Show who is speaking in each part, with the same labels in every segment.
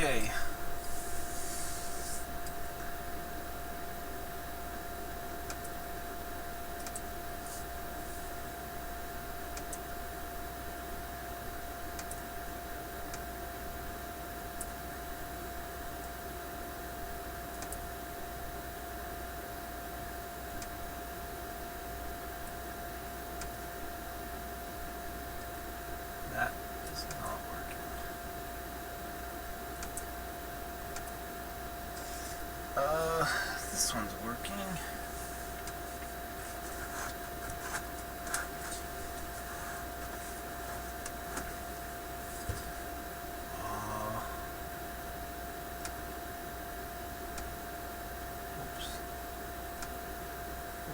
Speaker 1: Okay. That is not working. This one's working.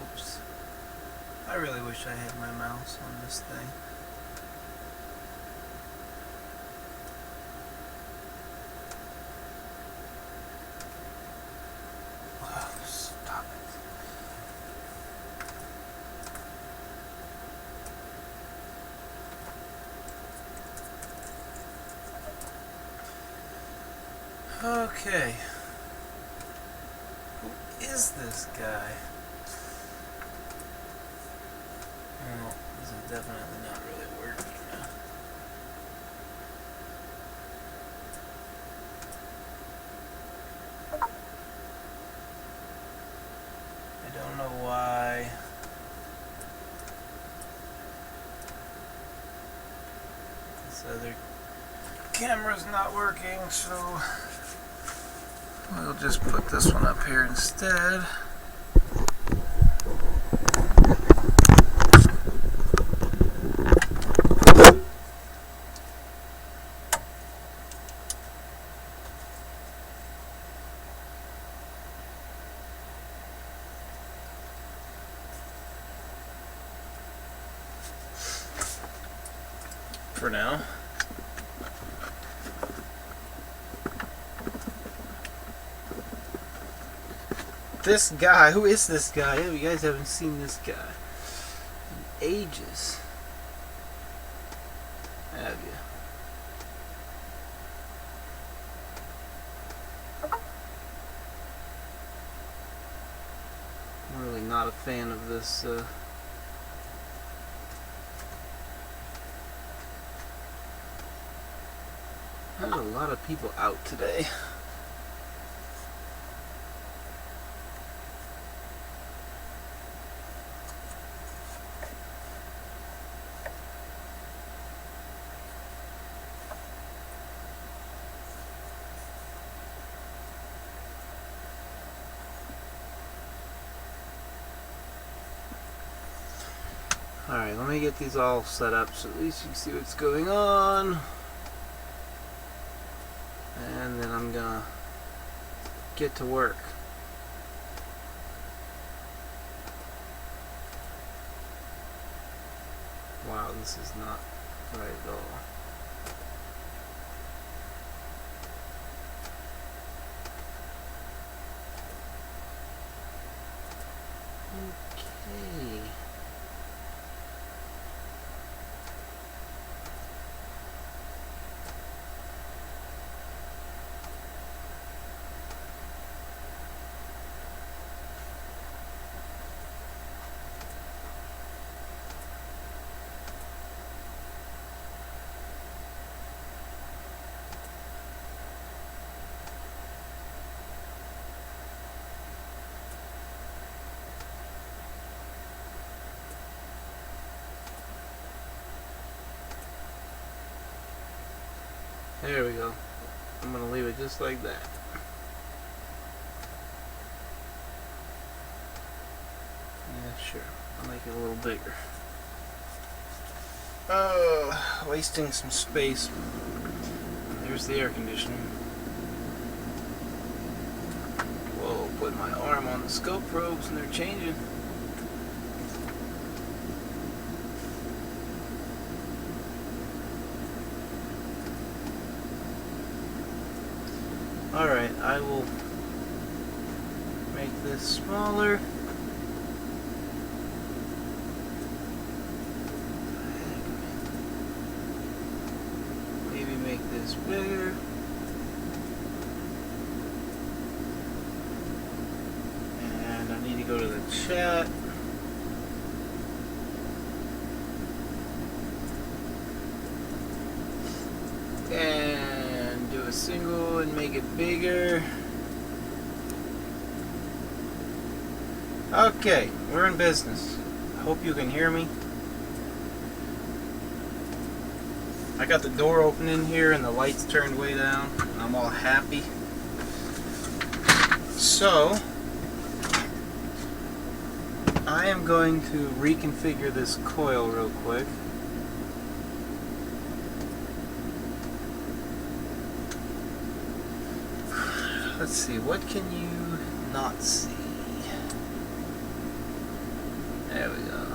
Speaker 1: Oops. I really wish I had my mouse on this thing. Oh, stop it. Okay. Who is this guy? Well, this is definitely not really working. I don't know why. This other camera's not working, so we'll just put this one up here instead. For now. This guy, who is this guy? You guys haven't seen this guy in ages, have you? I'm really not a fan of this. There's a lot of people out today. Alright, let me get these all set up so at least you can see what's going on. And then I'm gonna get to work. Wow, this is not right at all. Okay. There we go. I'm going to leave it just like that. Yeah, sure. I'll make it a little bigger. Oh, wasting some space. There's the air conditioning. Whoa, put my arm on the scope probes and they're changing. Alright, I will make this smaller. Maybe make this bigger. chat. And do a single and make it bigger. Okay, we're in business. I hope you can hear me. I got the door open in here and the lights turned way down. I'm all happy. So, I am going to reconfigure this coil real quick. Let's see, what can you not see? There we go.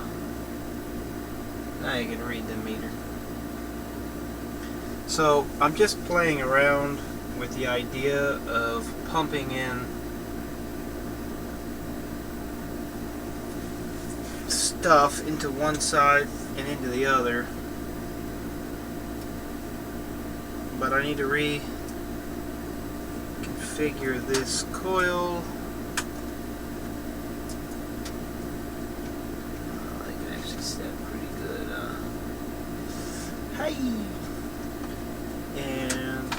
Speaker 1: Now you can read the meter. So, I'm just playing around with the idea of pumping in stuff into one side and into the other. But I need to reconfigure this coil. I can actually set pretty good. Hey! And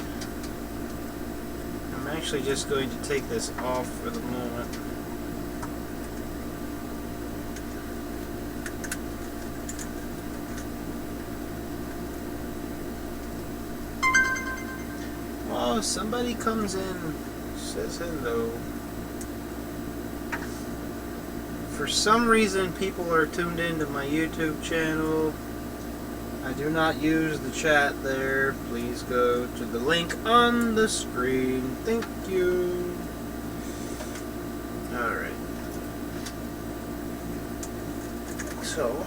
Speaker 1: I'm actually just going to take this off for the moment. Oh, somebody comes in, says hello. For some reason, people are tuned into my YouTube channel. I do not use the chat there. Please go to the link on the screen. Thank you. Alright. So,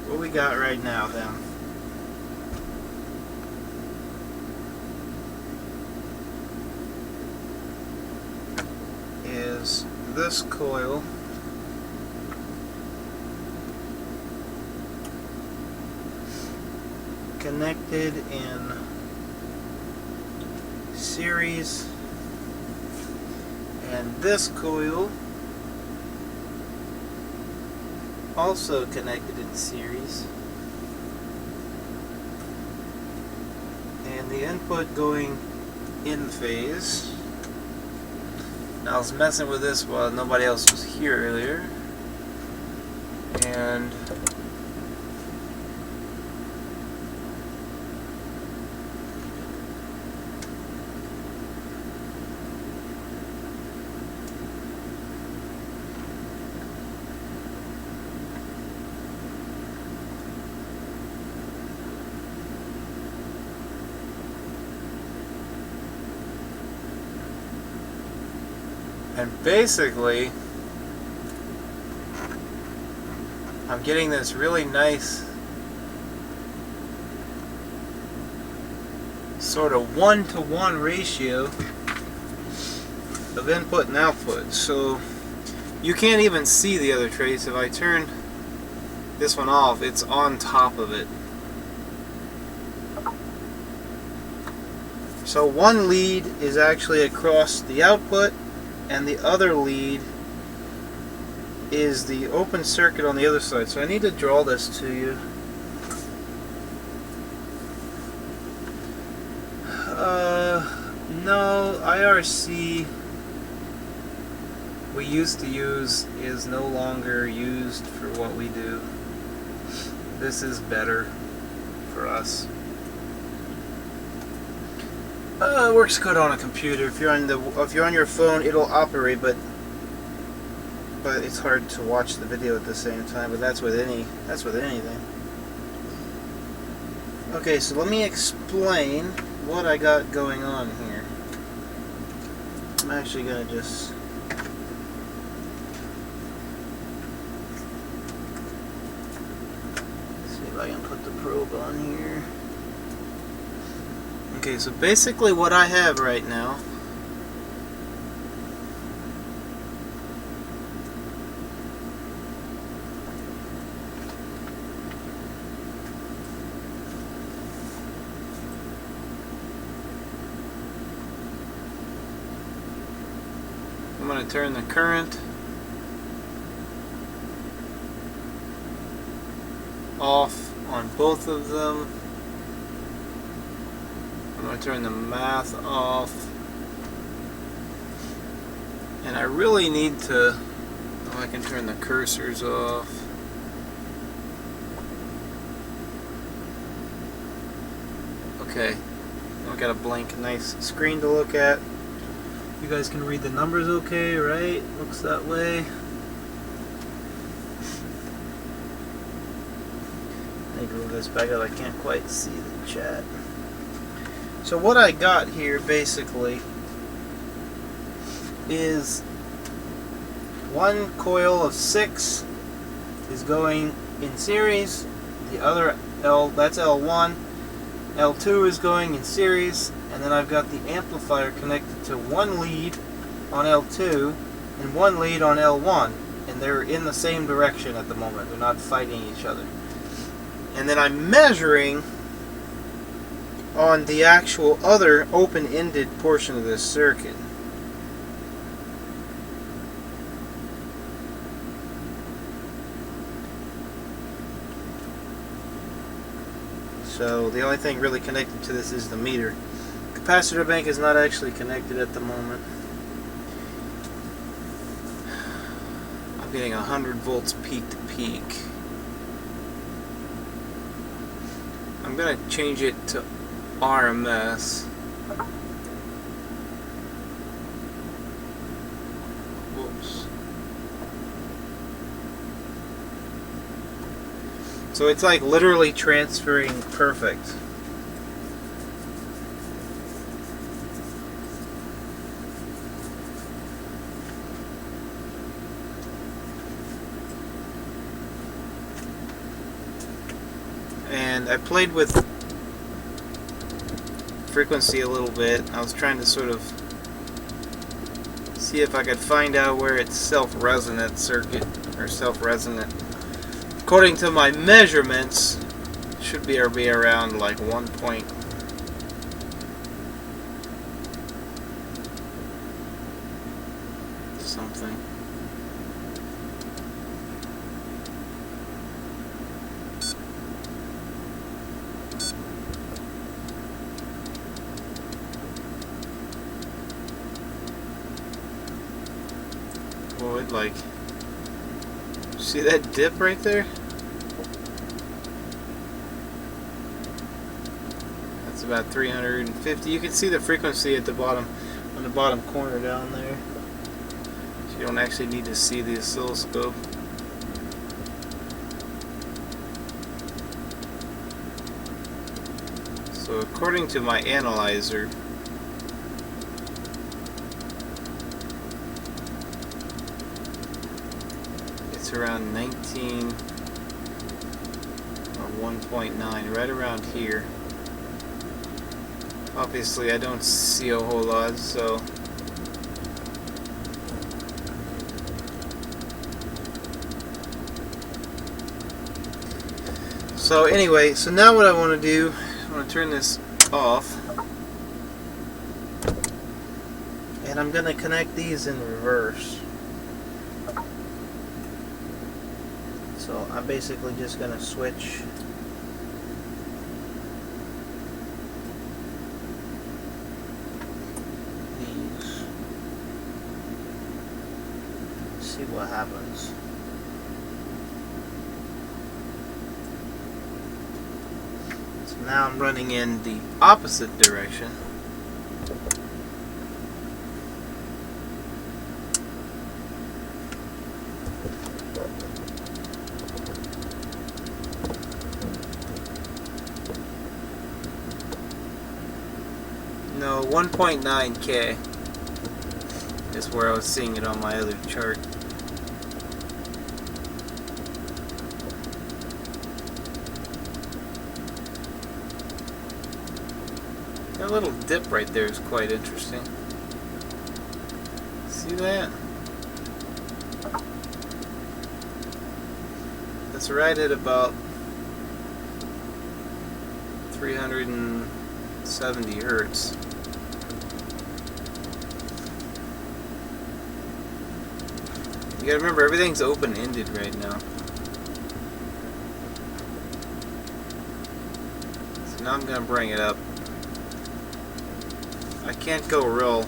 Speaker 1: what we got right now then? Is this coil connected in series, and this coil also connected in series, and the input going in phase. I was messing with this while nobody else was here earlier, and basically I'm getting this really nice sort of 1-to-1 ratio of input and output. So you can't even see the other trace. If I turn this one off, it's on top of it. So one lead is actually across the output, and the other lead is the open circuit on the other side. So I need to draw this to you. No, IRC we used to use is no longer used for what we do. This is better for us. It works good on a computer. If you're on your phone, it'll operate, but it's hard to watch the video at the same time. But that's with anything. Okay, so let me explain what I got going on here. I'm actually gonna just see if I can put the probe on here. Okay, so basically what I have right now I'm going to turn the current off on both of them. I'm going to turn the math off. And I really need to... Oh, I can turn the cursors off. Okay. I got a blank, nice screen to look at. You guys can read the numbers okay, right? Looks that way. I need to move this back up. I can't quite see the chat. So what I got here basically is one coil of 6 is going in series. The other that's L1. L2 is going in series, and then I've got the amplifier connected to one lead on L2 and one lead on L1, and they're in the same direction at the moment. They're not fighting each other. And then I'm measuring on the actual other open-ended portion of this circuit. So the only thing really connected to this is the meter. Capacitor bank is not actually connected at the moment. I'm getting 100 volts peak to peak. I'm going to change it to RMS. Whoops. So it's like literally transferring perfect. And I played with frequency a little bit. I was trying to sort of see if I could find out where it's self-resonant circuit or self-resonant. According to my measurements, it should be around like 1 point something. Oh, it like... See that dip right there? That's about 350. You can see the frequency at the bottom, on the bottom corner down there. So you don't actually need to see the oscilloscope. So according to my analyzer, it's around 19 or 1.9, right around here. Obviously I don't see a whole lot, so anyway, so now what I want to do, I want to turn this off, and I'm going to connect these in reverse. So I'm basically just going to switch these. See what happens. So now I'm running in the opposite direction. No, 1.9K is where I was seeing it on my other chart. That little dip right there is quite interesting. See that? That's right at about 370 hertz. You gotta remember, everything's open-ended right now. now I'm going to bring it up. I can't go real...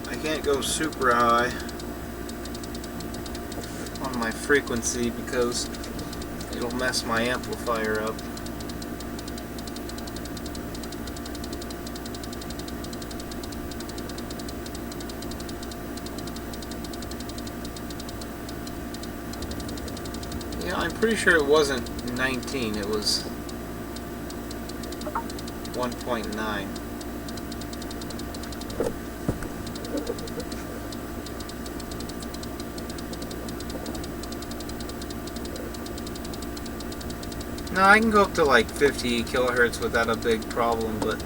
Speaker 1: I can't go super high on my frequency because it'll mess my amplifier up. Yeah, I'm pretty sure it wasn't 19, it was 1.9. Now I can go up to like 50 kilohertz without a big problem, but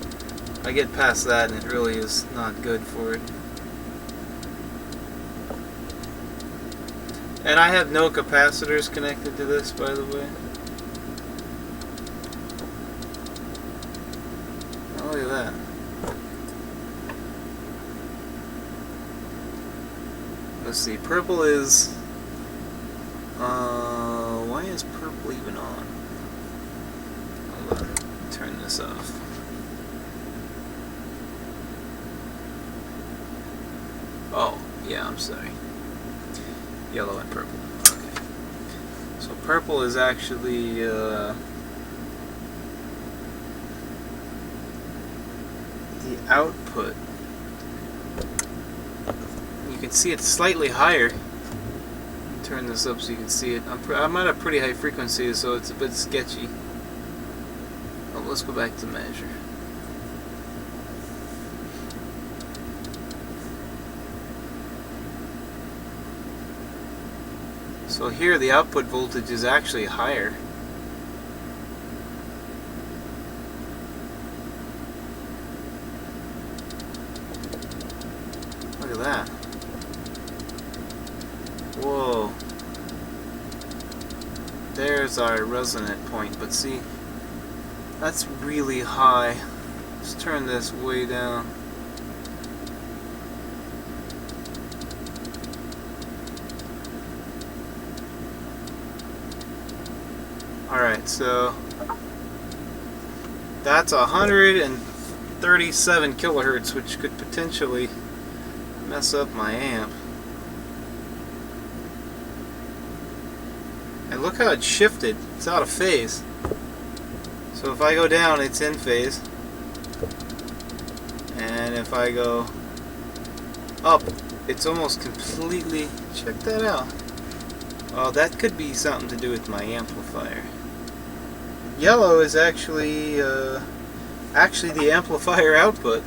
Speaker 1: I get past that and it really is not good for it. And I have no capacitors connected to this, by the way. Oh, look at that. Let's see, purple is... why is purple even on? Hold on, turn this off. Oh, yeah, I'm sorry. Yellow and purple. Okay. So purple is actually the output. You can see it's slightly higher. Turn this up so you can see it. I'm at a pretty high frequency, so it's a bit sketchy. Oh, let's go back to measure. So here the output voltage is actually higher. Look at that. Whoa. There's our resonant point, but see, that's really high. Let's turn this way down. Alright, so that's 137 kilohertz, which could potentially mess up my amp. And look how it shifted. It's out of phase. So if I go down, it's in phase. And if I go up, it's almost completely... Check that out. Oh, that could be something to do with my amplifier. Yellow is actually the amplifier output.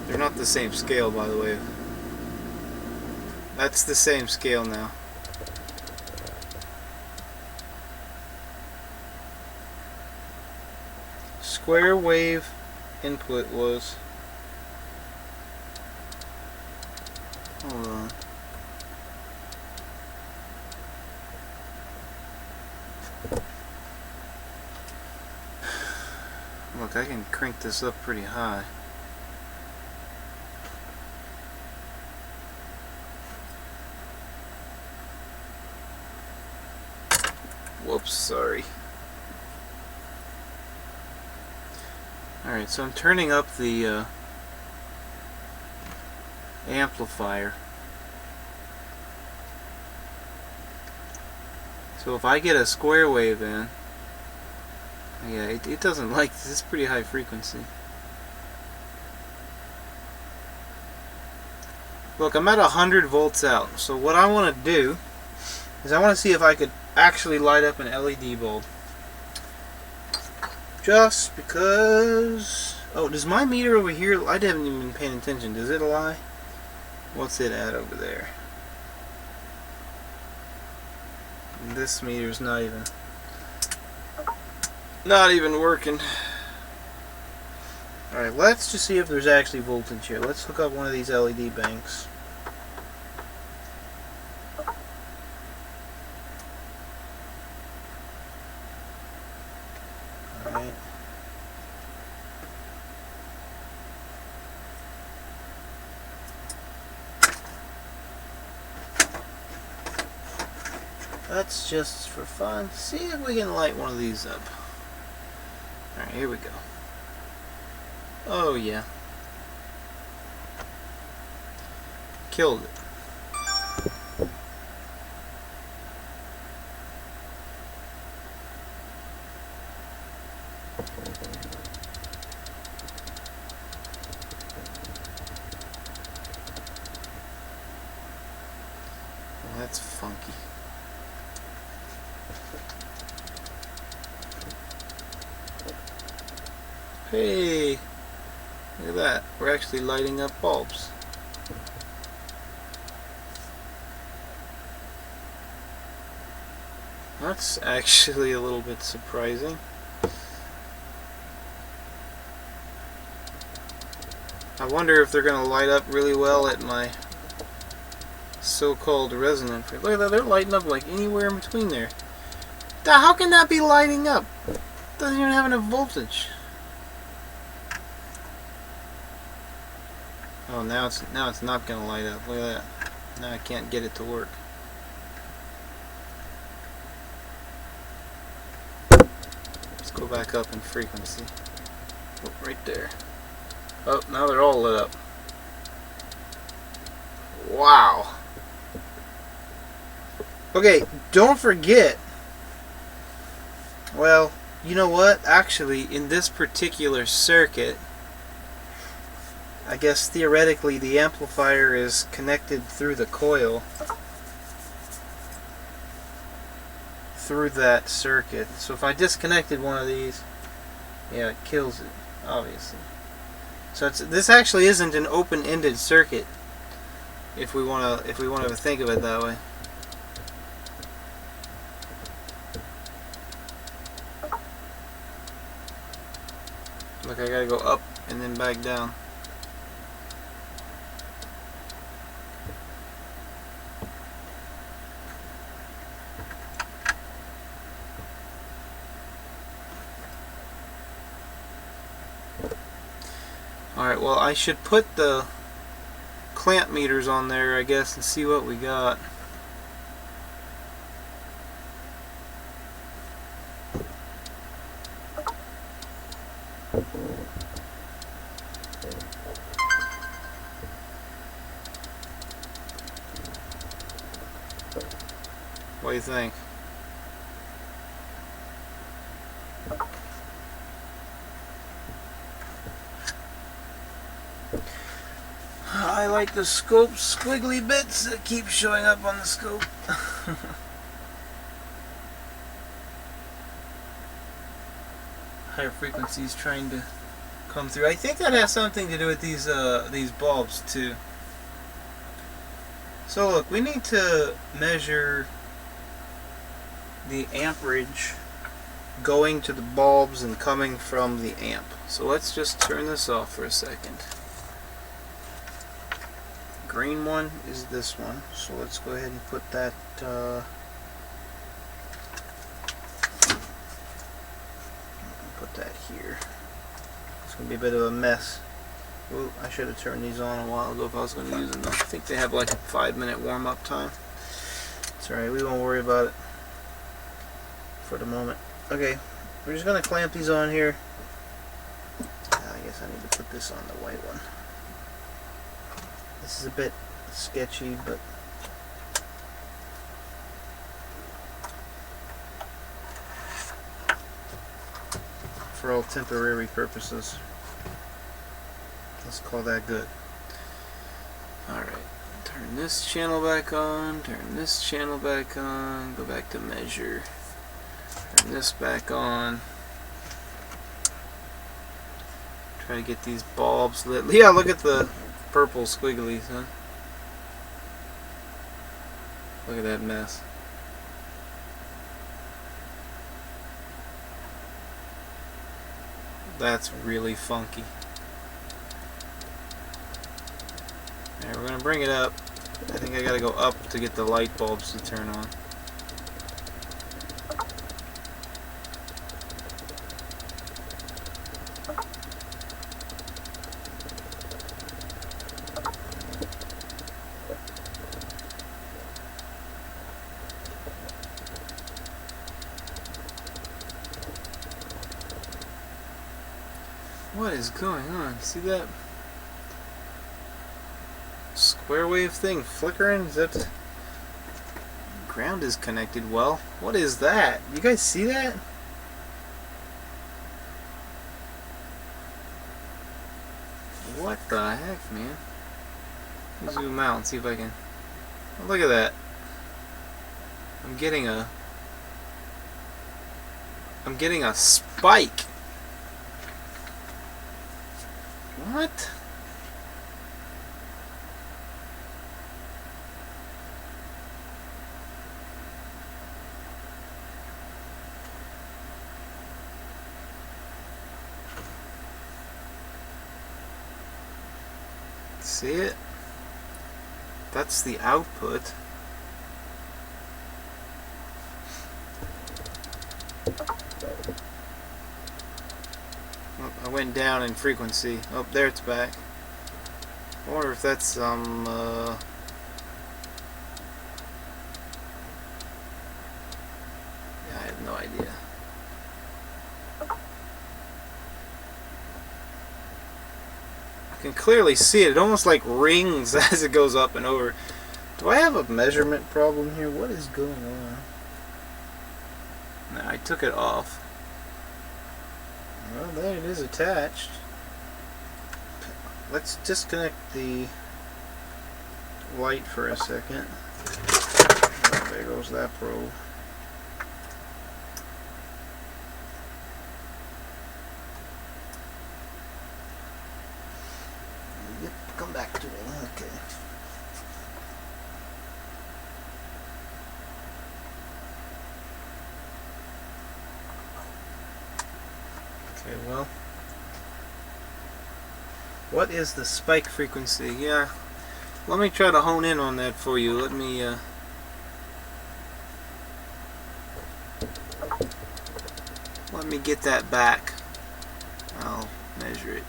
Speaker 1: They're not the same scale, by the way. That's the same scale now. Square wave input was... Hold on. Look, I can crank this up pretty high. Whoops, sorry. Alright, so I'm turning up the amplifier. So if I get a square wave in, yeah, it doesn't like this. It's pretty high frequency. Look, I'm at 100 volts out. So what I want to do is I want to see if I could actually light up an LED bulb. Just because... Oh, does my meter over here... I haven't even been paying attention. Does it lie? What's it at over there? And this meter's not even working. Alright, let's just see if there's actually voltage here. Let's hook up one of these LED banks. Alright. That's just for fun. See if we can light one of these up. Alright, here we go. Oh yeah. Killed it. Well, that's funky. Hey, look at that. We're actually lighting up bulbs. That's actually a little bit surprising. I wonder if they're going to light up really well at my so-called resonant frequency. Look at that, they're lighting up like anywhere in between there. How can that be lighting up? It doesn't even have enough voltage. Oh, now it's not going to light up. Look at that. Now I can't get it to work. Let's go back up in frequency. Oh, right there. Oh, now they're all lit up. Wow. Okay, don't forget. Well, you know what? Actually, in this particular circuit, I guess theoretically the amplifier is connected through the coil through that circuit. So if I disconnected one of these, yeah, it kills it, obviously. So this actually isn't an open-ended circuit if we want to think of it that way. Look, I gotta go up and then back down. Alright, well, I should put the clamp meters on there, I guess, and see what we got. What do you think? I like the scope squiggly bits that keep showing up on the scope. Higher frequencies trying to come through. I think that has something to do with these bulbs too. So look, we need to measure the amperage going to the bulbs and coming from the amp. So let's just turn this off for a second. Green one is this one, so let's go ahead and put that here. It's going to be a bit of a mess. Ooh, I should have turned these on a while ago if I was going to use them. I think they have like a 5-minute warm-up time. It's alright, we won't worry about it for the moment. Okay, we're just going to clamp these on here. I guess I need to put this on the white one. This is a bit sketchy, but for all temporary purposes, let's call that good. Alright, turn this channel back on, turn this channel back on, go back to measure, turn this back on. Try to get these bulbs lit. Yeah, look at the purple squigglies, huh? Look at that mess. That's really funky. Alright, we're gonna bring it up. I think I gotta go up to get the light bulbs to turn on. What is going on? See that square wave thing flickering? Is that... ground is connected well. What is that? You guys see that? What the heck, man? Let me zoom out and see if I can... Oh, look at that. I'm getting a spike. What? See it? That's the output. Oh, I went down in frequency. Oh, there it's back. I wonder if that's some yeah, I have no idea. I can clearly see it. It almost like rings as it goes up and over. Do I have a measurement problem here? What is going on? No, I took it off. Well, there it is attached. Let's disconnect the light for a second. Oh, there goes that probe. Yep, come back to me. Okay. Okay, well, what is the spike frequency? Yeah, let me try to hone in on that for you. Let me get that back. I'll measure it.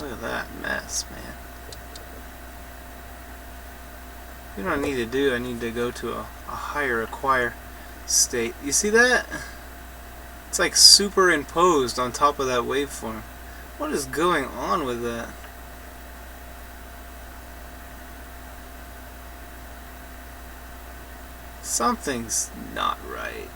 Speaker 1: Look at that mess, man. You know what I need to do? I need to go to a higher acquire state. You see that? It's like superimposed on top of that waveform. What is going on with that? Something's not right.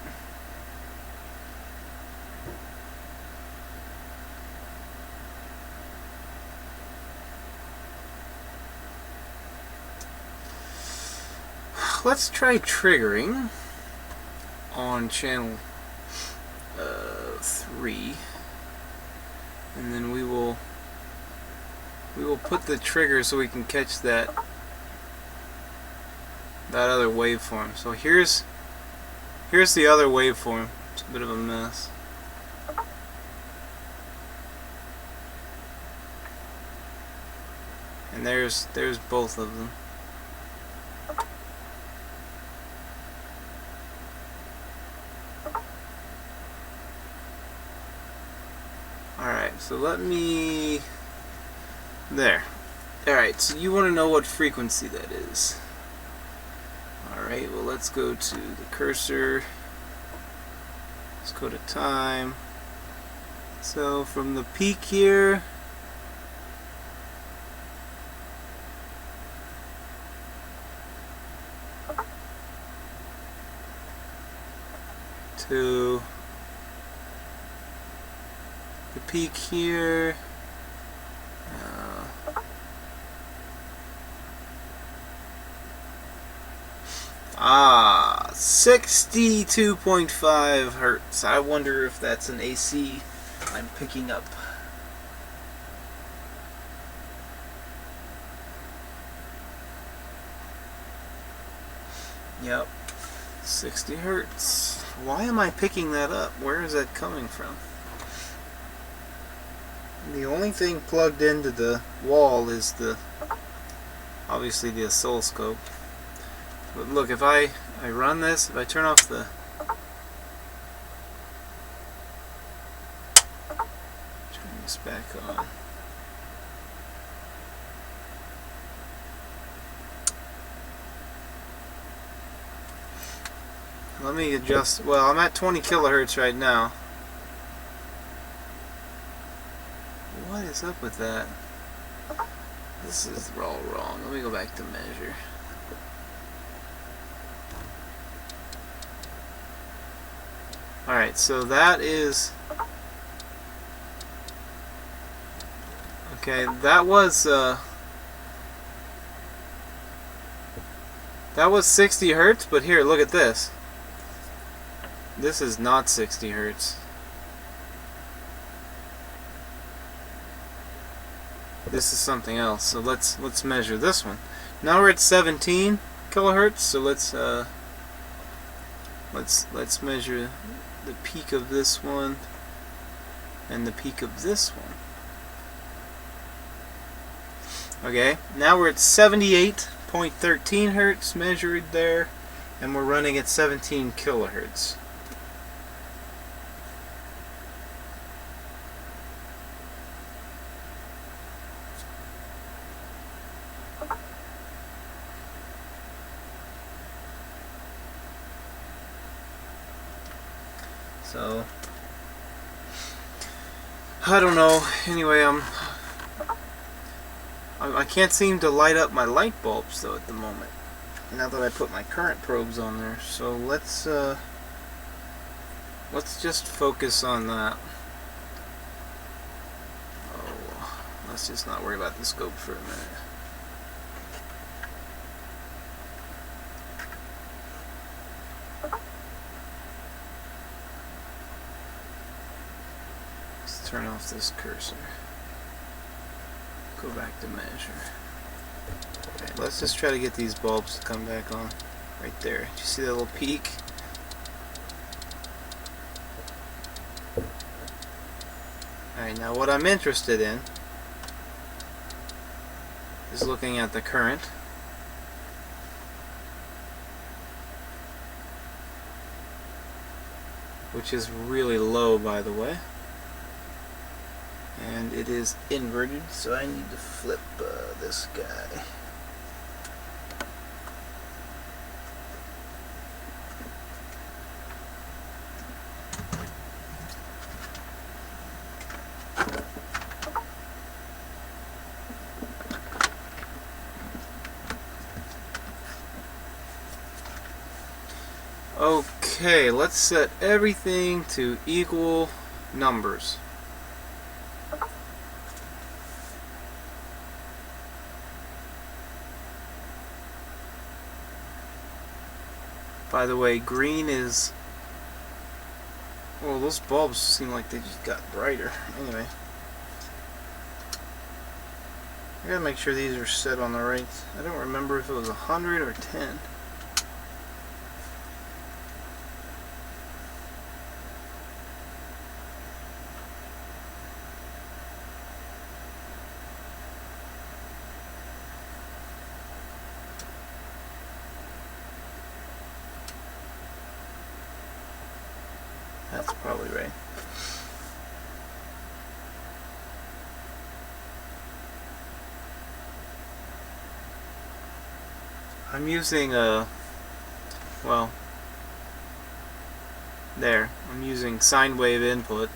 Speaker 1: Let's try triggering on channel 3, and then we will put the trigger so we can catch that other waveform. So here's the other waveform. It's a bit of a mess. And there's both of them. Alright, so let me... There. Alright, so you want to know what frequency that is. Alright, well let's go to the cursor. Let's go to time. So from the peak here to the peak here, 62.5 hertz. I wonder if that's an AC I'm picking up. Yep, 60 hertz. Why am I picking that up? Where is that coming from? The only thing plugged into the wall is obviously the oscilloscope. But look, if I run this, if I turn off the... Turn this back on. Let me adjust. Well, I'm at 20 kilohertz right now. What is up with that? This is all wrong. Let me go back to measure. Alright, so that is... Okay, that was 60 hertz, but here, look at this. This is not 60 hertz. This is something else. So let's measure this one. Now we're at 17 kilohertz. So let's measure the peak of this one and the peak of this one. Okay, now we're at 78.13 hertz measured there, and we're running at 17 kilohertz. So I don't know. Anyway, I can't seem to light up my light bulbs though at the moment. Now that I put my current probes on there, so let's just focus on that. Oh, let's just not worry about the scope for a minute. Let's turn off this cursor. Go back to measure. Okay, let's just try to get these bulbs to come back on. Right there. Do you see that little peak? Alright, now what I'm interested in is looking at the current. Which is really low, by the way. And it is inverted, so I need to flip this guy. Okay, let's set everything to equal numbers. By the way, green is... Well, those bulbs seem like they just got brighter. Anyway. I gotta make sure these are set on the right... I don't remember if it was 100 or 10. That's probably right. I'm using well, there. I'm using sine wave input.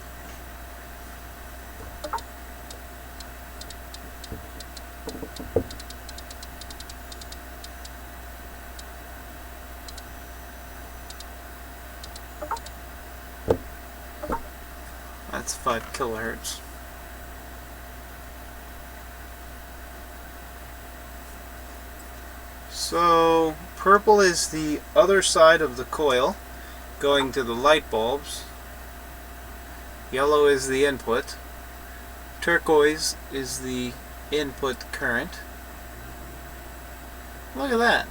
Speaker 1: That's 5 kilohertz. So purple is the other side of the coil going to the light bulbs. Yellow is the input. Turquoise is the input current. Look at that.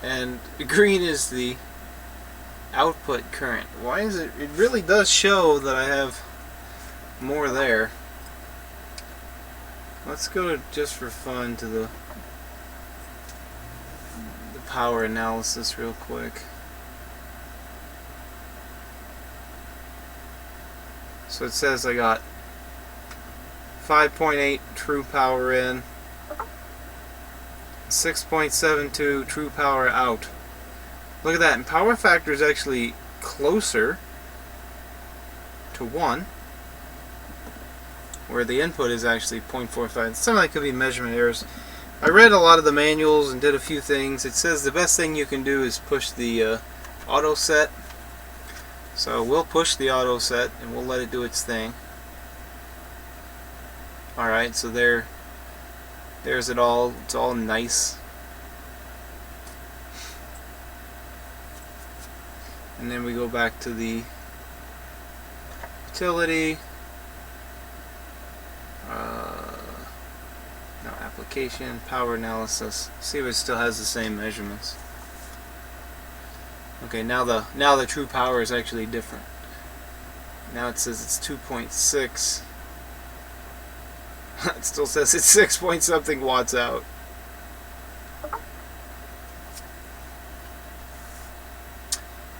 Speaker 1: and green is the output current. Why is it? It really does show that I have more there. Let's go just for fun to the power analysis real quick. So it says I got 5.8 true power in, 6.72 true power out. Look at that, and power factor is actually closer to 1, where the input is actually 0.45. Some of that could be measurement errors. I read a lot of the manuals and did a few things. It says the best thing you can do is push the auto set. So we'll push the auto set and we'll let it do its thing. Alright, so there's it all. It's all nice. And then we go back to the utility. No, application, power analysis. See if it still has the same measurements. Okay, now the true power is actually different. Now it says it's 2.6. It still says it's 6 point something watts out.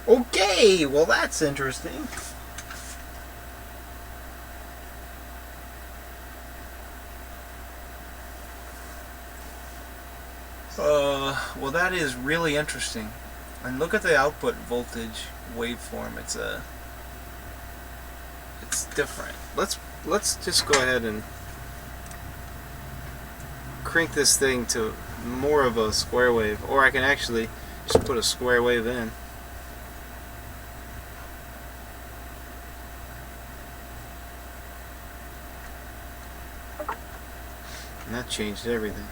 Speaker 1: Okay, well that's interesting. Well that is really interesting. And look at the output voltage waveform. It's different. Let's just go ahead and crank this thing to more of a square wave, or I can actually just put a square wave in. And that changed everything.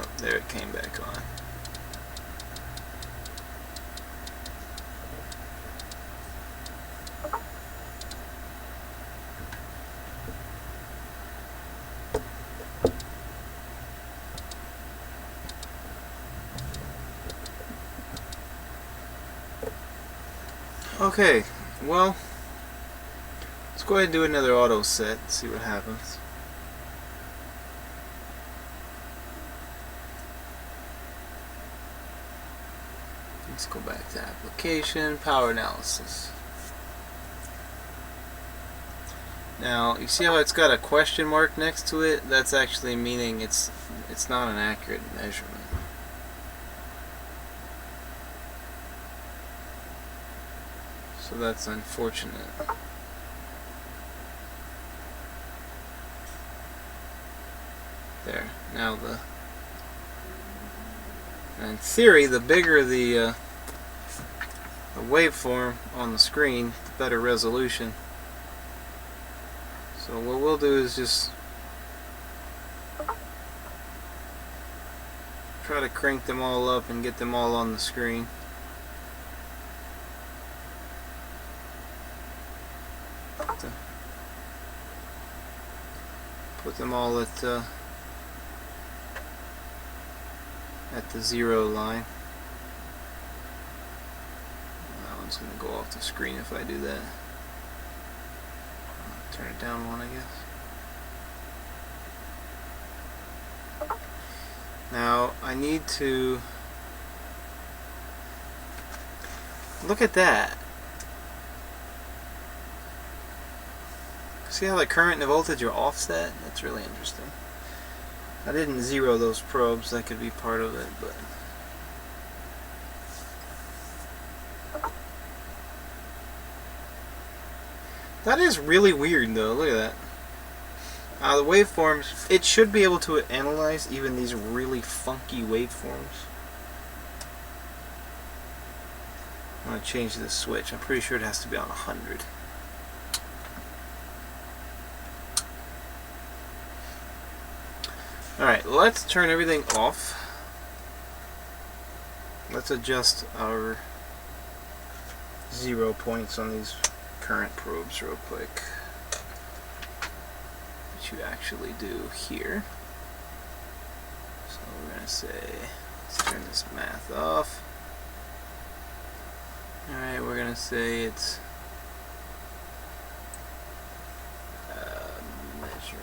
Speaker 1: Oh, there it came back on. Okay, well, let's go ahead and do another auto set and see what happens. Let's go back to application, power analysis. Now, you see how it's got a question mark next to it? That's actually meaning it's not an accurate measurement. So that's unfortunate. There. Now in theory, the bigger the waveform on the screen, the better resolution. So what we'll do is just try to crank them all up and get them all on the screen. Put them all at the 0 line. That one's going to go off the screen if I do that. Turn it down one, I guess. Now I need to look at that. See how the current and the voltage are offset? That's really interesting. I didn't zero those probes. That could be part of it, but that is really weird though. Look at that. The waveforms, it should be able to analyze even these really funky waveforms. I'm going to change this switch. I'm pretty sure it has to be on 100. Alright, let's turn everything off. Let's adjust our 0 points on these current probes real quick. what you actually do here. So we're going to say, let's turn this math off. Alright, we're going to say it's measure.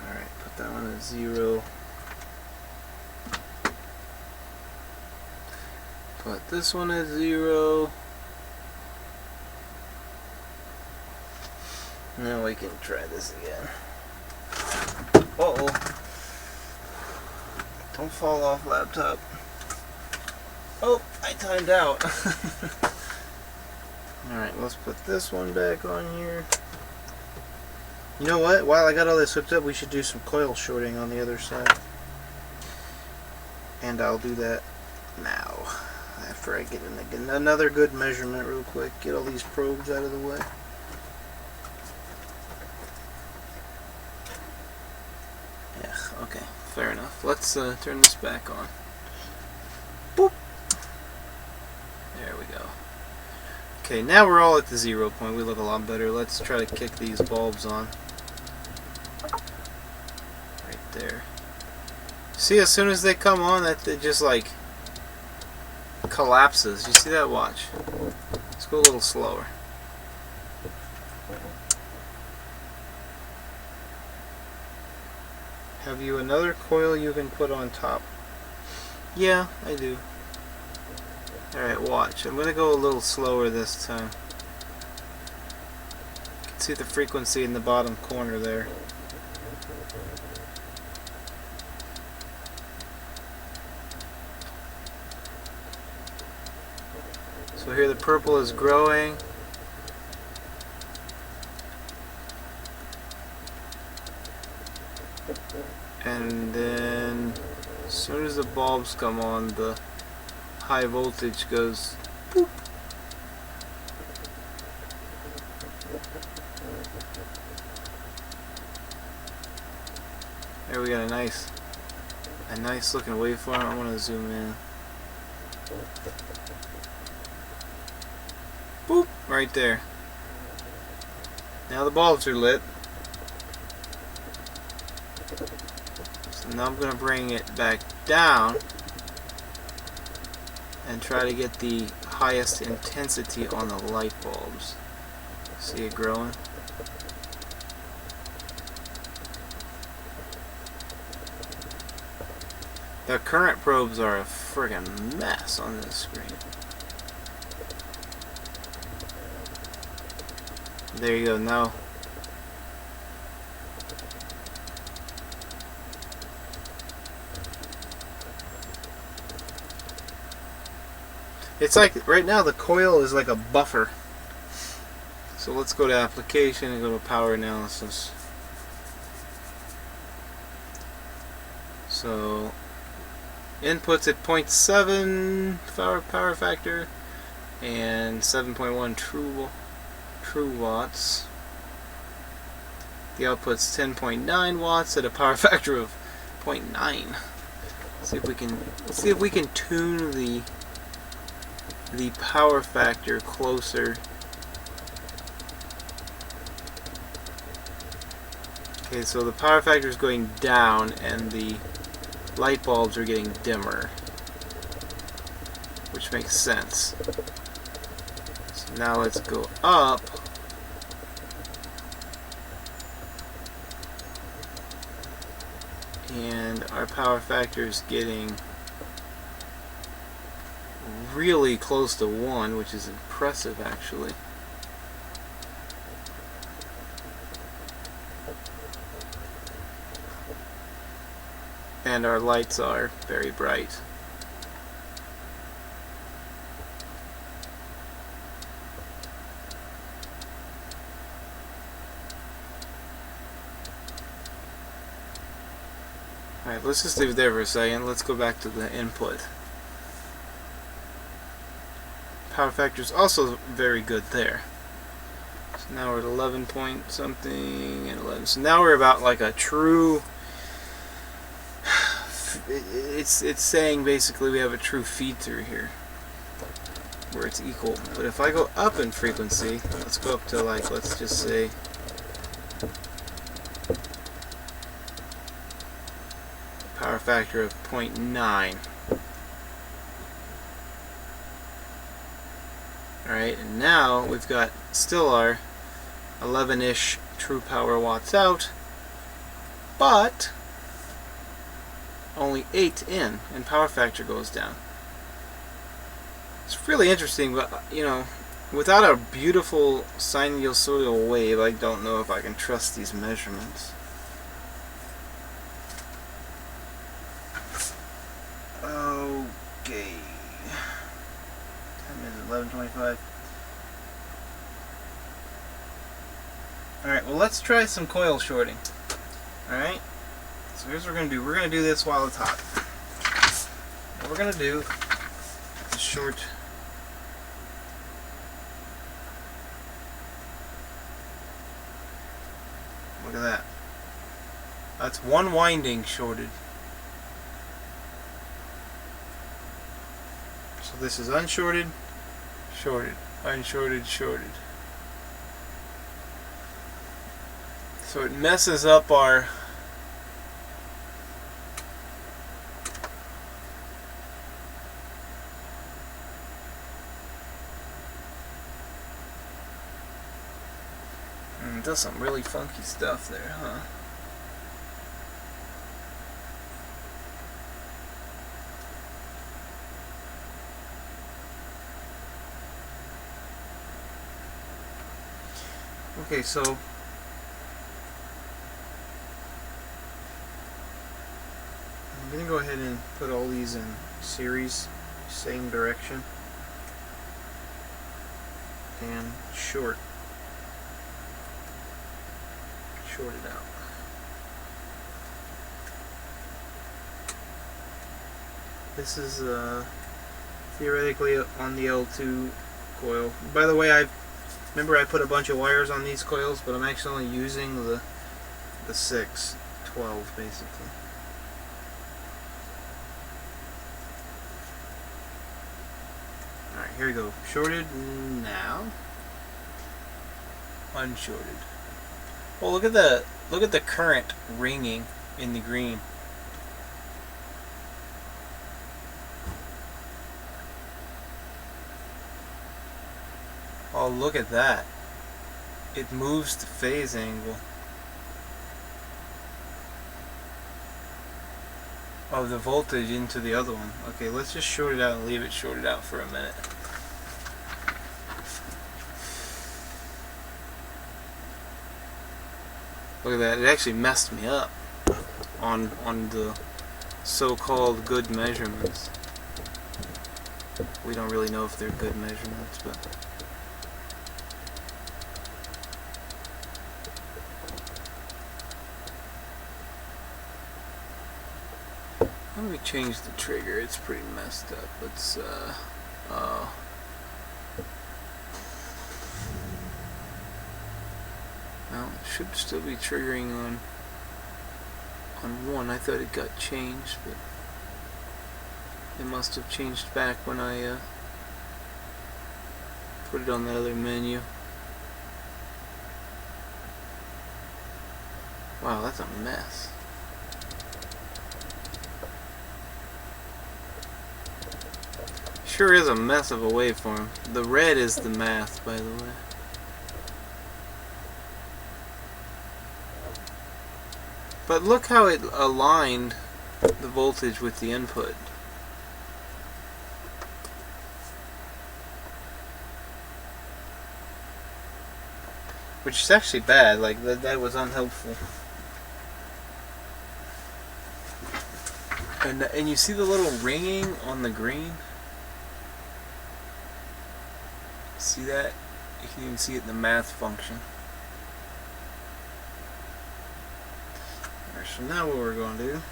Speaker 1: Alright, put that one at 0. Put this one at 0. Now we can try this again. Uh-oh. Don't fall off, laptop. Oh, I timed out. Alright, let's put this one back on here. You know what? While I got all this hooked up, we should do some coil shorting on the other side. And I'll do that now. After I get another good measurement real quick. Get all these probes out of the way. Yeah, okay. Fair enough. Let's turn this back on. Boop! There we go. Okay, now we're all at the 0 point. We look a lot better. Let's try to kick these bulbs on. Right there. See, as soon as they come on, that it just like collapses. You see that? Watch. Let's go a little slower. Have you another coil you can put on top? Yeah, I do. Alright, watch. I'm going to go a little slower this time. You can see the frequency in the bottom corner there. So here the purple is growing. And then as soon as the bulbs come on, the high voltage goes boop. There we got a nice looking waveform. I want to zoom in. Boop, right there. Now the bulbs are lit. So now I'm going to bring it back down and try to get the highest intensity on the light bulbs. See it growing? The current probes are a friggin' mess on this screen. There you go, now. It's like, right now the coil is like a buffer. So let's go to application and go to power analysis. So inputs at 0.7 power factor and 7.1 true watts. The output's 10.9 watts at a power factor of 0.9. See if we can tune the power factor closer. Okay, so the power factor is going down and the light bulbs are getting dimmer, which makes sense. So now let's go up. And our power factor is getting really close to 1, which is impressive actually. And our lights are very bright. Alright, let's just leave it there for a second. Let's go back to the input. Power factor is also very good there. So now we're at 11 point something and 11. So now we're about like a true. it's saying basically we have a true feed through here where it's equal. But if I go up in frequency, let's go up to, like, let's just say power factor of 0.9. Alright, and now we've got still our 11-ish true power watts out, but only 8 in, and power factor goes down. It's really interesting, but, you know, without a beautiful sinusoidal wave, I don't know if I can trust these measurements. Okay. Time is 11:25. Alright, well, let's try some coil shorting. Alright? So here's what we're going to do. We're going to do this while it's hot. What we're going to do is short look at that. That's one winding shorted. So this is unshorted, shorted, unshorted, shorted. So it messes up our does some really funky stuff there, huh? Okay, so I'm gonna go ahead and put all these in series, same direction, and short it out. This is theoretically on the L2 coil. By the way, remember I put a bunch of wires on these coils, but I'm actually only using the 612 basically. Alright, here we go. Shorted now. Unshorted. Well, look at the current ringing in the green. Oh, look at that. It moves the phase angle of the voltage into the other one. Okay, let's just short it out and leave it shorted out for a minute. Look at that, it actually messed me up on the so-called good measurements. We don't really know if they're good measurements, but let me change the trigger. It's pretty messed up. It's well, it should still be triggering on 1. I thought it got changed, but it must have changed back when I put it on the other menu. Wow, that's a mess. Sure is a mess of a waveform. The red is the math, by the way. But look how it aligned the voltage with the input. Which is actually bad, like that was unhelpful. And you see the little ringing on the green? See that? You can even see it in the math function. Alright, so now what we're going to do,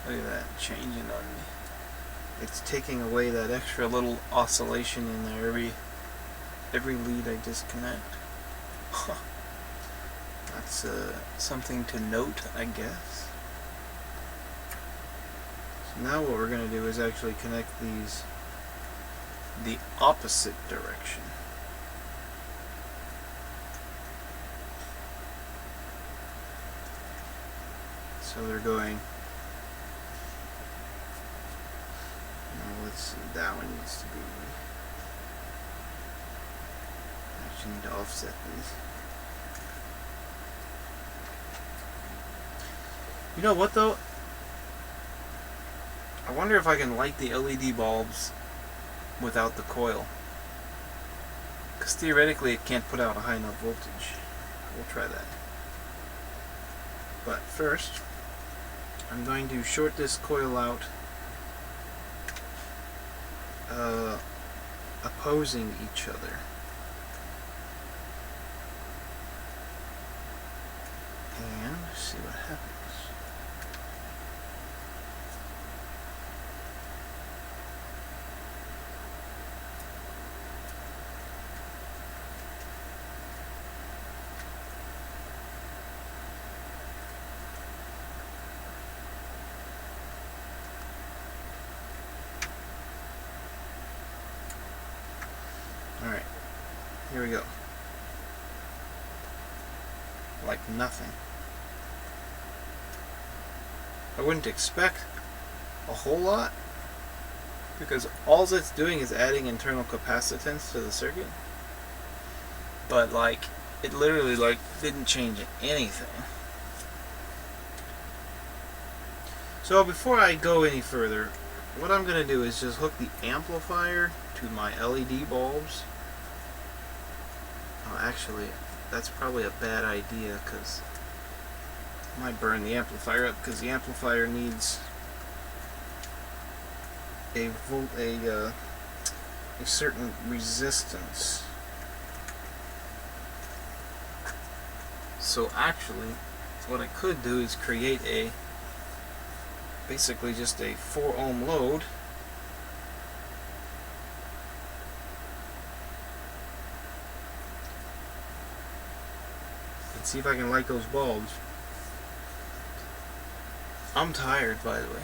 Speaker 1: look at that changing on me. It's taking away that extra little oscillation in there every lead I disconnect. That's That's something to note, I guess. So now what we're going to do is actually connect these the opposite direction. So they're going, let's see, that one needs to be, I actually need to offset these. You know what though? I wonder if I can light the LED bulbs without the coil. Because theoretically it can't put out a high enough voltage. We'll try that. But first, I'm going to short this coil out opposing each other. And see what happens. Alright, here we go. Like nothing. I wouldn't expect a whole lot, because all it's doing is adding internal capacitance to the circuit. But like, it literally like didn't change anything. So before I go any further, what I'm going to do is just hook the amplifier to my LED bulbs. Oh, actually, that's probably a bad idea, because I might burn the amplifier up, because the amplifier needs a certain resistance. So actually, what I could do is create basically just a 4 ohm load. And see if I can light those bulbs. I'm tired, by the way.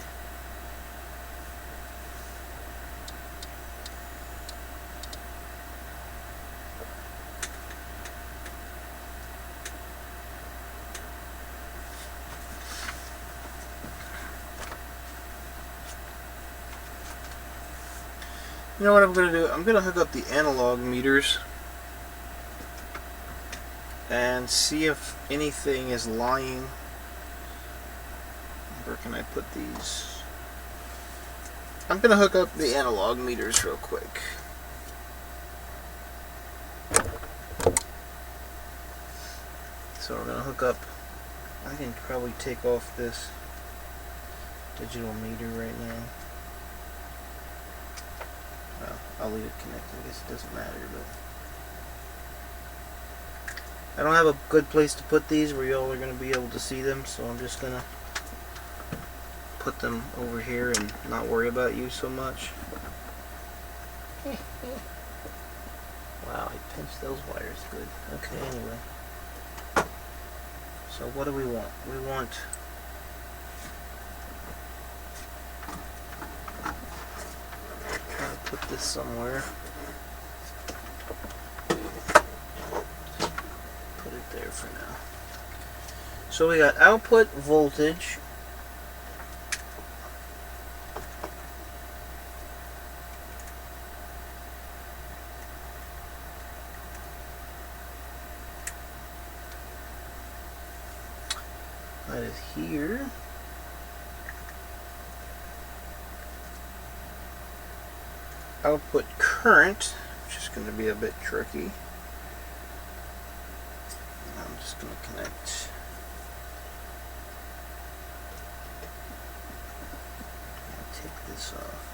Speaker 1: You know what I'm going to do? I'm going to hook up the analog meters and see if anything is lying. Where can I put these? I'm going to hook up the analog meters real quick. So we're going to hook up, I can probably take off this digital meter right now. Well, I'll leave it connected. I guess it doesn't matter, but I don't have a good place to put these where y'all are going to be able to see them, so I'm just going to put them over here and not worry about you so much. Wow, I pinched those wires good. Okay, anyway. So what do we want? We want put this somewhere. Put it there for now. So we got output voltage. That is here. Output current, which is going to be a bit tricky. And I'm just going to connect. I'll take this off.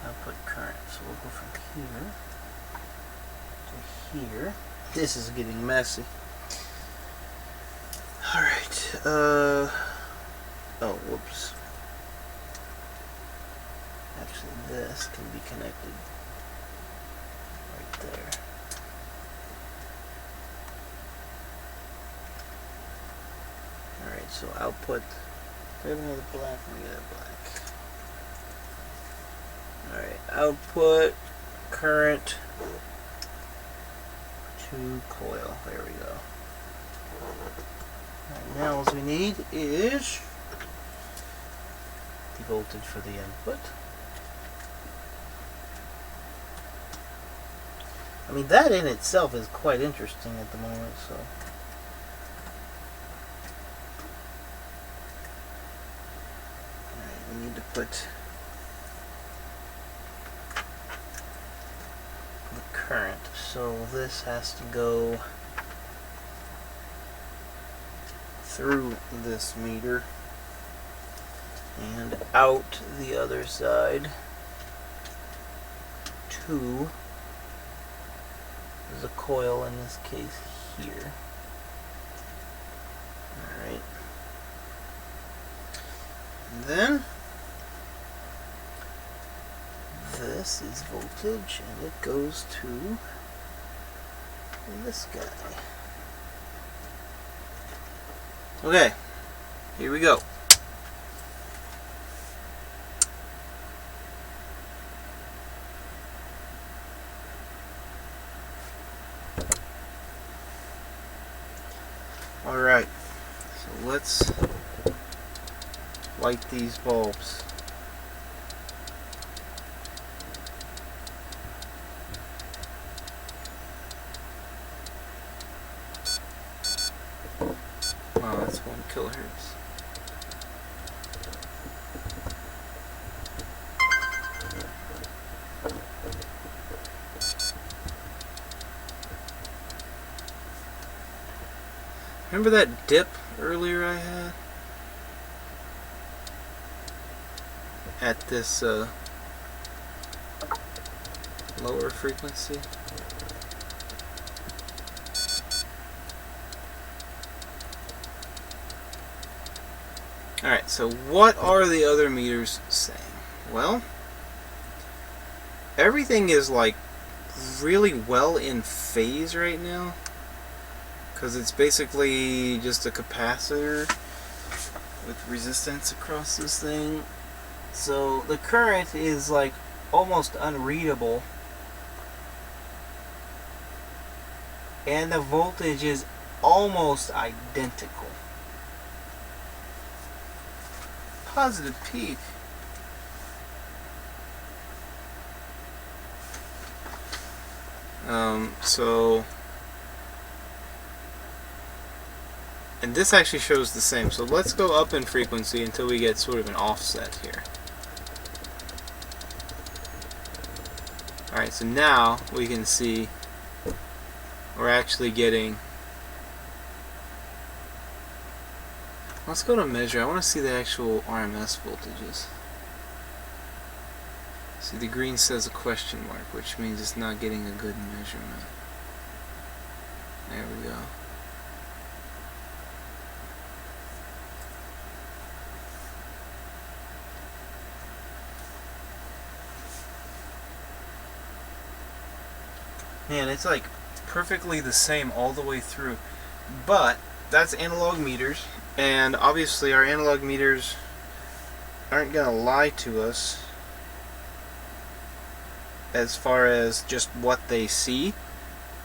Speaker 1: Output current. So we'll go from here to here. This is getting messy. Alright, oh, whoops. Had actually this can be connected right there. Alright, so output. Do I have another black? Let me get that black. Alright, output current to coil. There we go. Right, now all we need is the voltage for the input. I mean, that in itself is quite interesting at the moment, so. Alright, we need to put the current. So this has to go through this meter and out the other side to the coil, in this case here. Alright. And then this is voltage and it goes to this guy. Okay, here we go. Alright, so let's light these bulbs. Wow, that's 1 kilohertz. Remember that dip earlier I had? At this lower frequency? Alright, so what are the other meters saying? Well, everything is like really well in phase right now, because it's basically just a capacitor with resistance across this thing. So the current is like almost unreadable, and the voltage is almost identical. Positive peak. So, and this actually shows the same. So let's go up in frequency until we get sort of an offset here. Alright, so now we can see we're actually getting. Let's go to measure. I want to see the actual RMS voltages. See, the green says a question mark, which means it's not getting a good measurement. There we go. Man, it's like perfectly the same all the way through. But that's analog meters, and obviously our analog meters aren't going to lie to us as far as just what they see,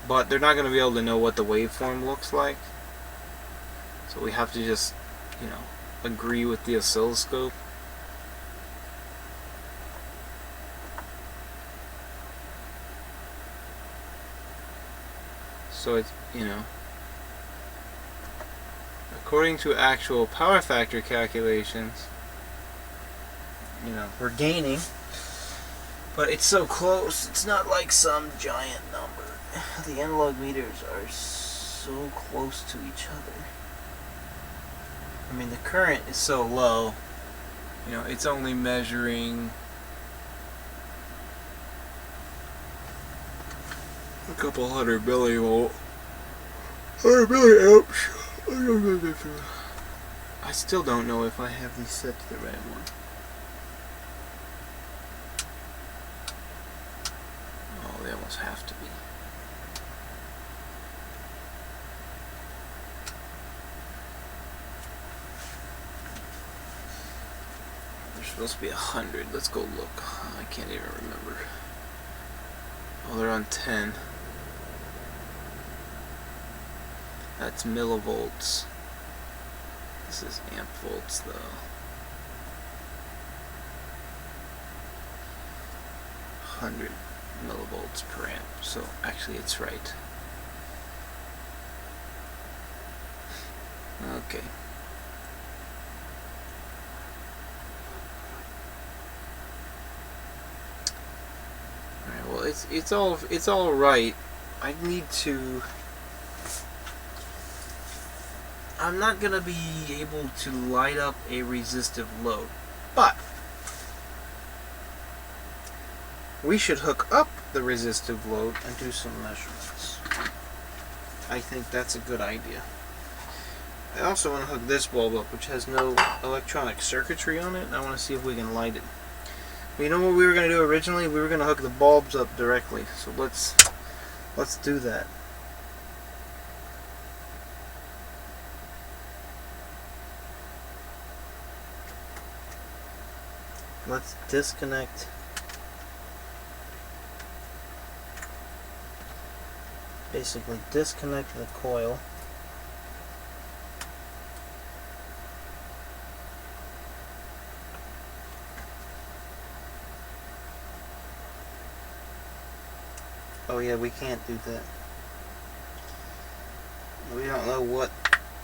Speaker 1: but they're not going to be able to know what the waveform looks like. So we have to just, you know, agree with the oscilloscope. So it's, you know, according to actual power factor calculations, you know, we're gaining. But it's so close, it's not like some giant number. The analog meters are so close to each other. I mean, the current is so low, you know, it's only measuring a couple hundred millivolt. 100 milliamps. I still don't know if I have these set to the right one. those have to be. There's supposed to be 100. Let's go look. I can't even remember. Oh, they're on 10. That's millivolts. This is amp volts though. 100 millivolts per amp. So actually it's right. Okay. Alright, well it's all right. I need to. I'm not gonna be able to light up a resistive load, but we should hook up the resistive load and do some measurements. I think that's a good idea. I also want to hook this bulb up, which has no electronic circuitry on it, and I want to see if we can light it. But you know what we were going to do originally? We were going to hook the bulbs up directly, so let's do that. Let's disconnect disconnect the coil. Oh yeah, we can't do that. We don't know what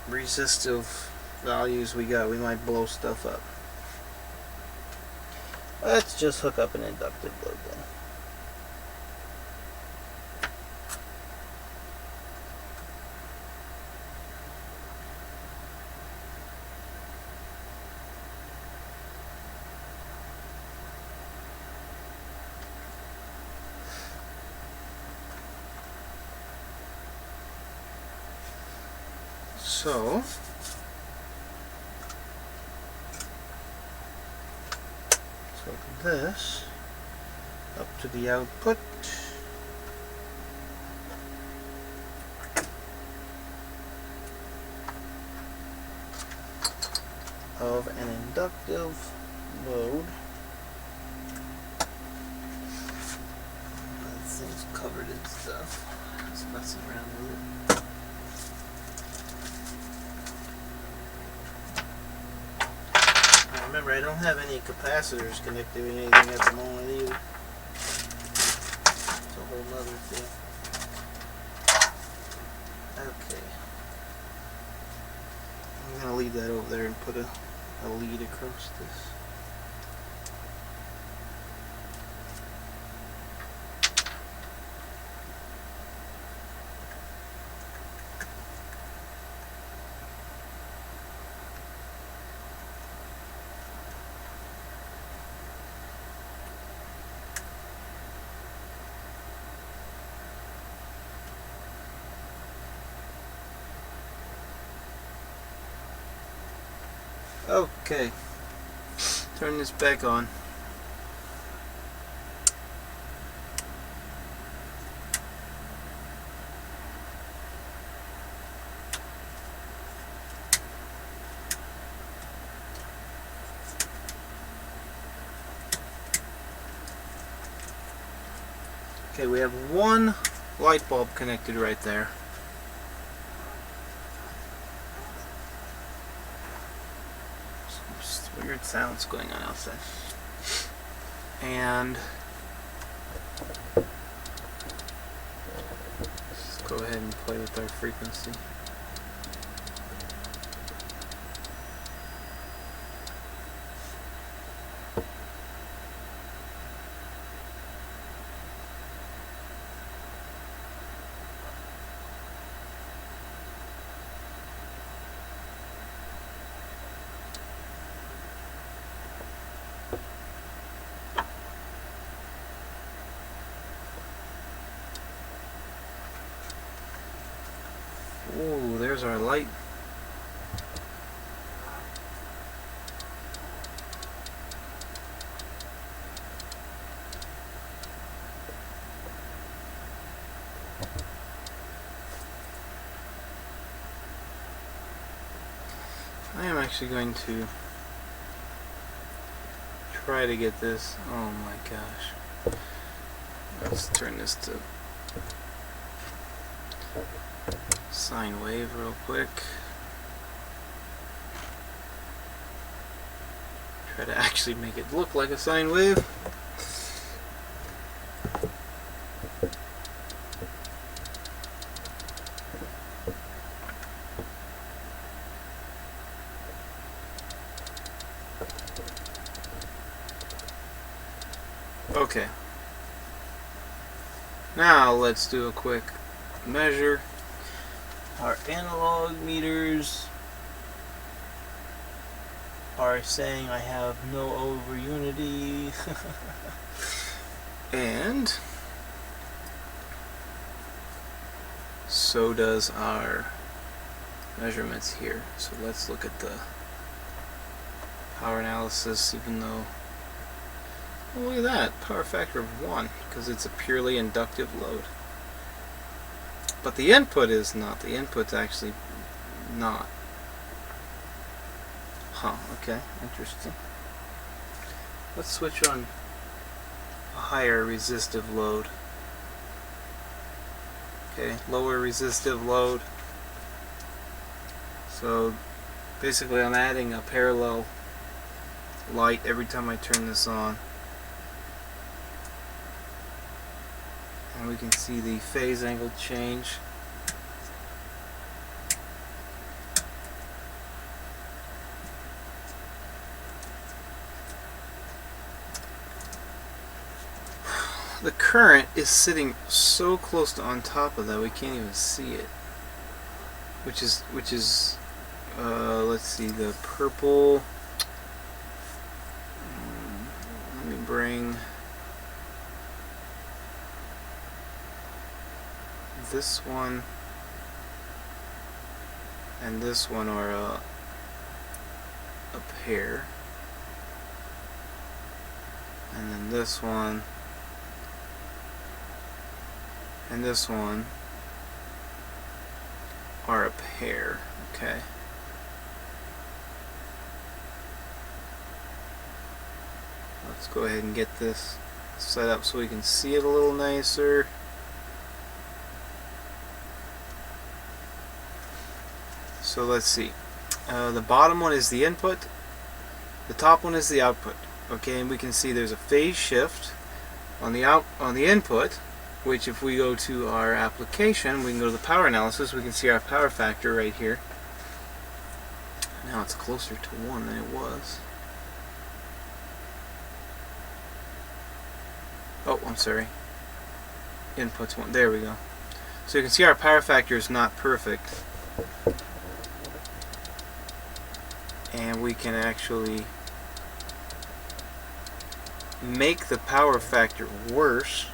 Speaker 1: resistive values we got. We might blow stuff up. Let's just hook up an inductive load then. So let's hook this up to the output. Of an inductive load. That thing's covered in stuff. Just messing around with it. Remember, I don't have any capacitors connected to anything at the moment either. It's a whole nother thing. Okay. I'm going to leave that over there and put a lead across this. Okay, turn this back on. Okay, we have one light bulb connected right there. Weird sounds going on outside. And let's go ahead and play with our frequency. Ooh, there's our light. actually going to try to get this. Oh my gosh. Let's turn this to sine wave real quick. Try to actually make it look like a sine wave. Okay. Now let's do a quick measure. Our analog meters are saying I have no over unity. And so does our measurements here. So let's look at the power analysis, even though, well, look at that, power factor of 1, because it's a purely inductive load. But the input is not. The input's actually not. Huh, okay, interesting. Let's switch on a higher resistive load. Okay, lower resistive load. So basically I'm adding a parallel light every time I turn this on. And we can see the phase angle change. The current is sitting so close to on top of that we can't even see it. Which is let's see, the purple. Let me bring this one and this one are a pair, and then this one and this one are a pair. Okay. Let's go ahead and get this set up so we can see it a little nicer. So let's see. The bottom one is the input. The top one is the output. Okay, and we can see there's a phase shift on the input, which if we go to our application, we can go to the power analysis, we can see our power factor right here. Now it's closer to 1 than it was. Oh, I'm sorry. Input's 1. There we go. So you can see our power factor is not perfect. And we can actually make the power factor worse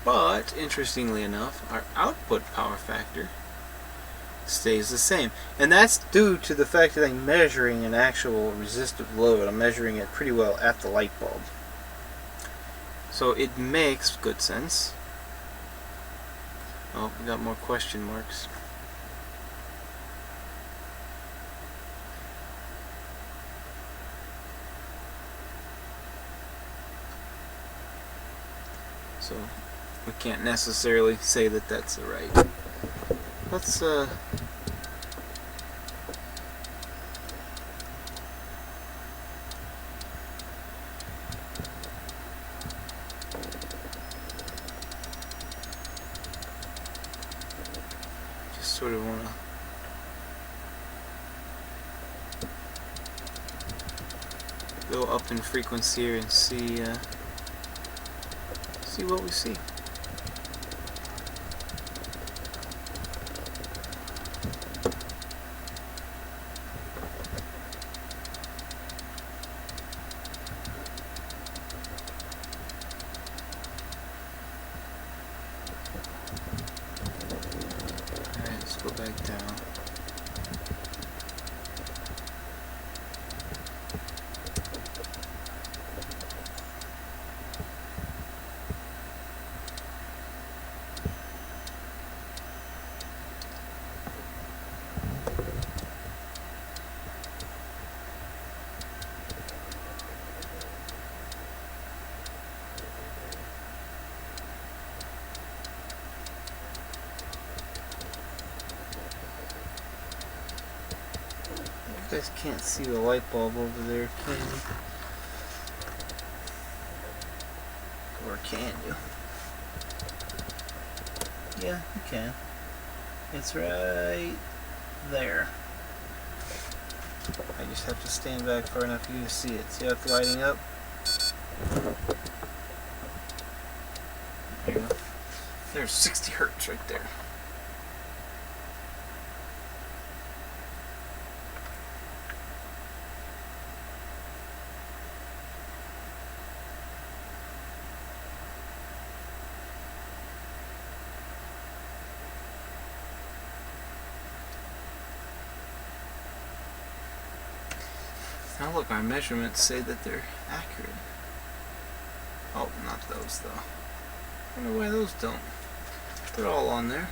Speaker 1: but interestingly enough, our output power factor stays the same, and that's due to the fact that I'm measuring an actual resistive load. I'm measuring it pretty well at the light bulb, so it makes good sense. Oh, we got more question marks. So we can't necessarily say that that's right. Let's sort of want to go up in frequency here and see what we see. Alright, let's go back down. You guys can't see the light bulb over there, can you? Or can you? Yeah, you can. It's right there. I just have to stand back far enough for you to see it. See how it's lighting up? There you go. There's 60 hertz right there. Now look, my measurements say that they're accurate. Oh, not those though. I wonder why those don't. They're all on there.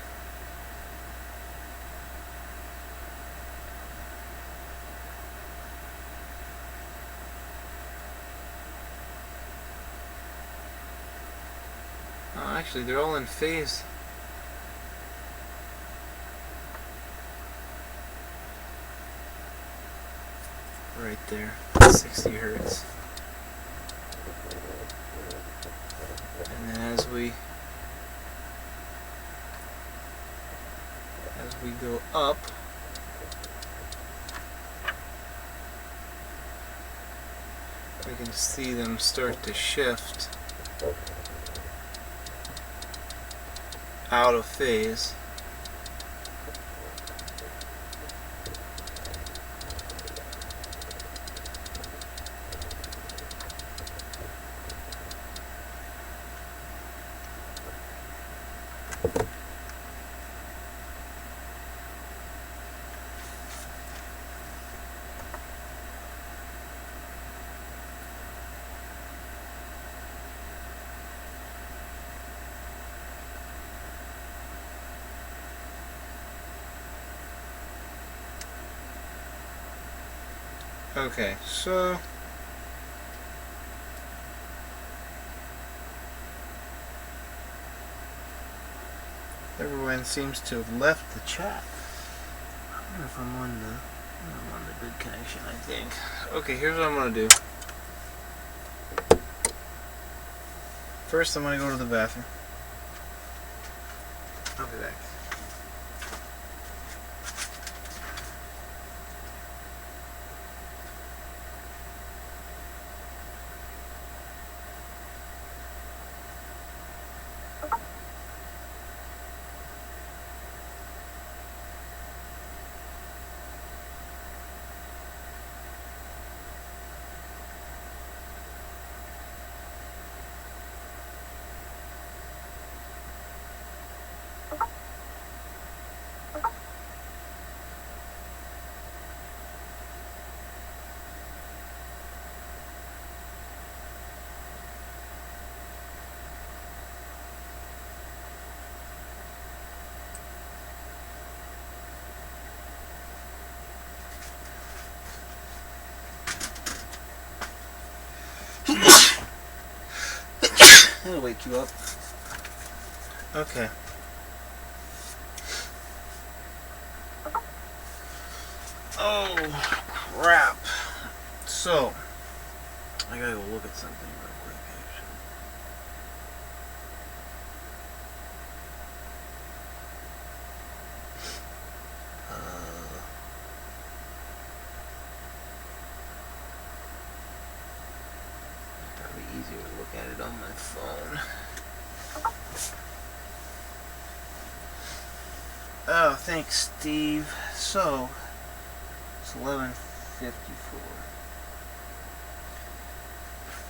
Speaker 1: Oh, actually, they're all in phase. Right there, 60 hertz. And then as we go up, we can see them start to shift out of phase. Okay, so everyone seems to have left the chat. I wonder if I'm on the good connection, I think. Okay, here's what I'm gonna do. First, I'm gonna go to the bathroom. I'll be back. That'll wake you up. Okay. Oh, crap. So, I gotta go look at something real quick, actually. Probably easier to look at it on my phone. Oh, thanks, Steve. So, it's 11:54.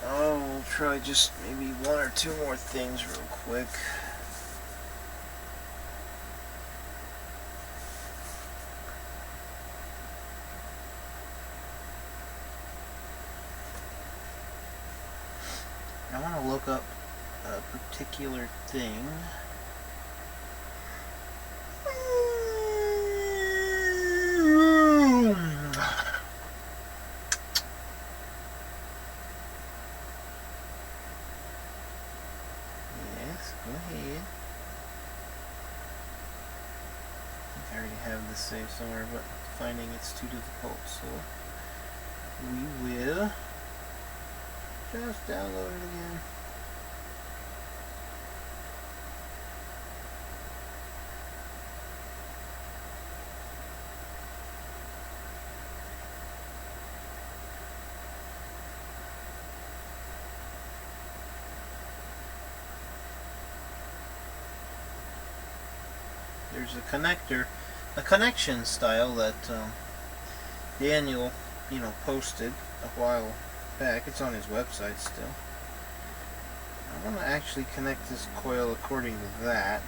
Speaker 1: Oh, we'll try just maybe one or two more things real quick. I want to look up a particular thing. Go ahead. I think I already have this saved somewhere, but finding it's too difficult, so we will just download it again. There's a connector, a connection style that Daniel, posted a while back. It's on his website still. I want to actually connect this coil according to that.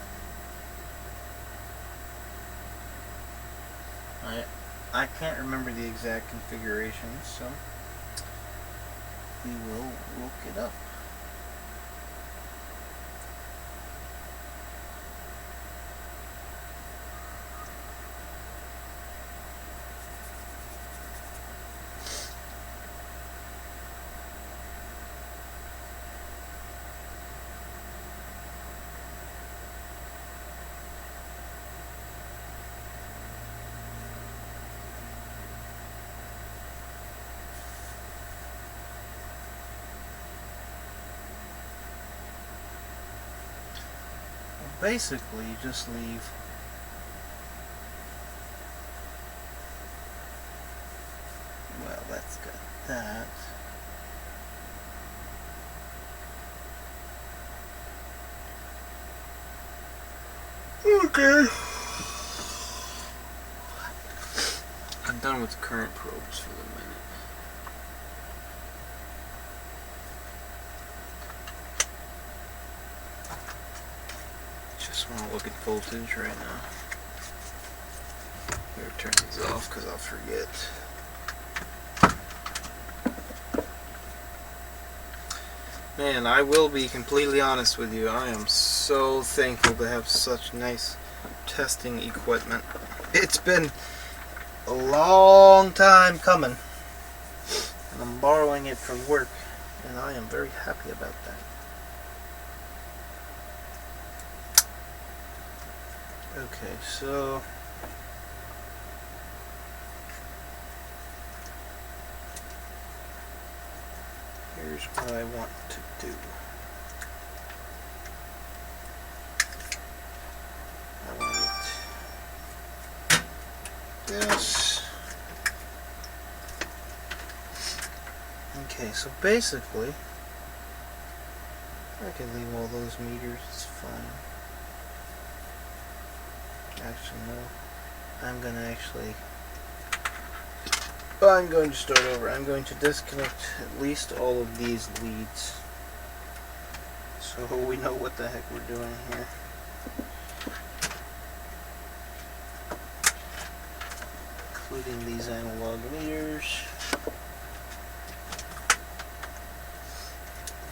Speaker 1: I can't remember the exact configuration, so we will look it up. Basically, you just leave that's got that. Okay. I'm done with the current probes for the minute. Just want to look at voltage right now. Better turn these off because I'll forget. Man, I will be completely honest with you. I am so thankful to have such nice testing equipment. It's been a long time coming, and I'm borrowing it from work, and I am very happy about that. Okay, so here's what I want to do. I want this. Okay, so basically, I can leave all those meters, it's fine. Actually, no. I'm going to start over. I'm going to disconnect at least all of these leads, so we know what the heck we're doing here. Including these analog meters.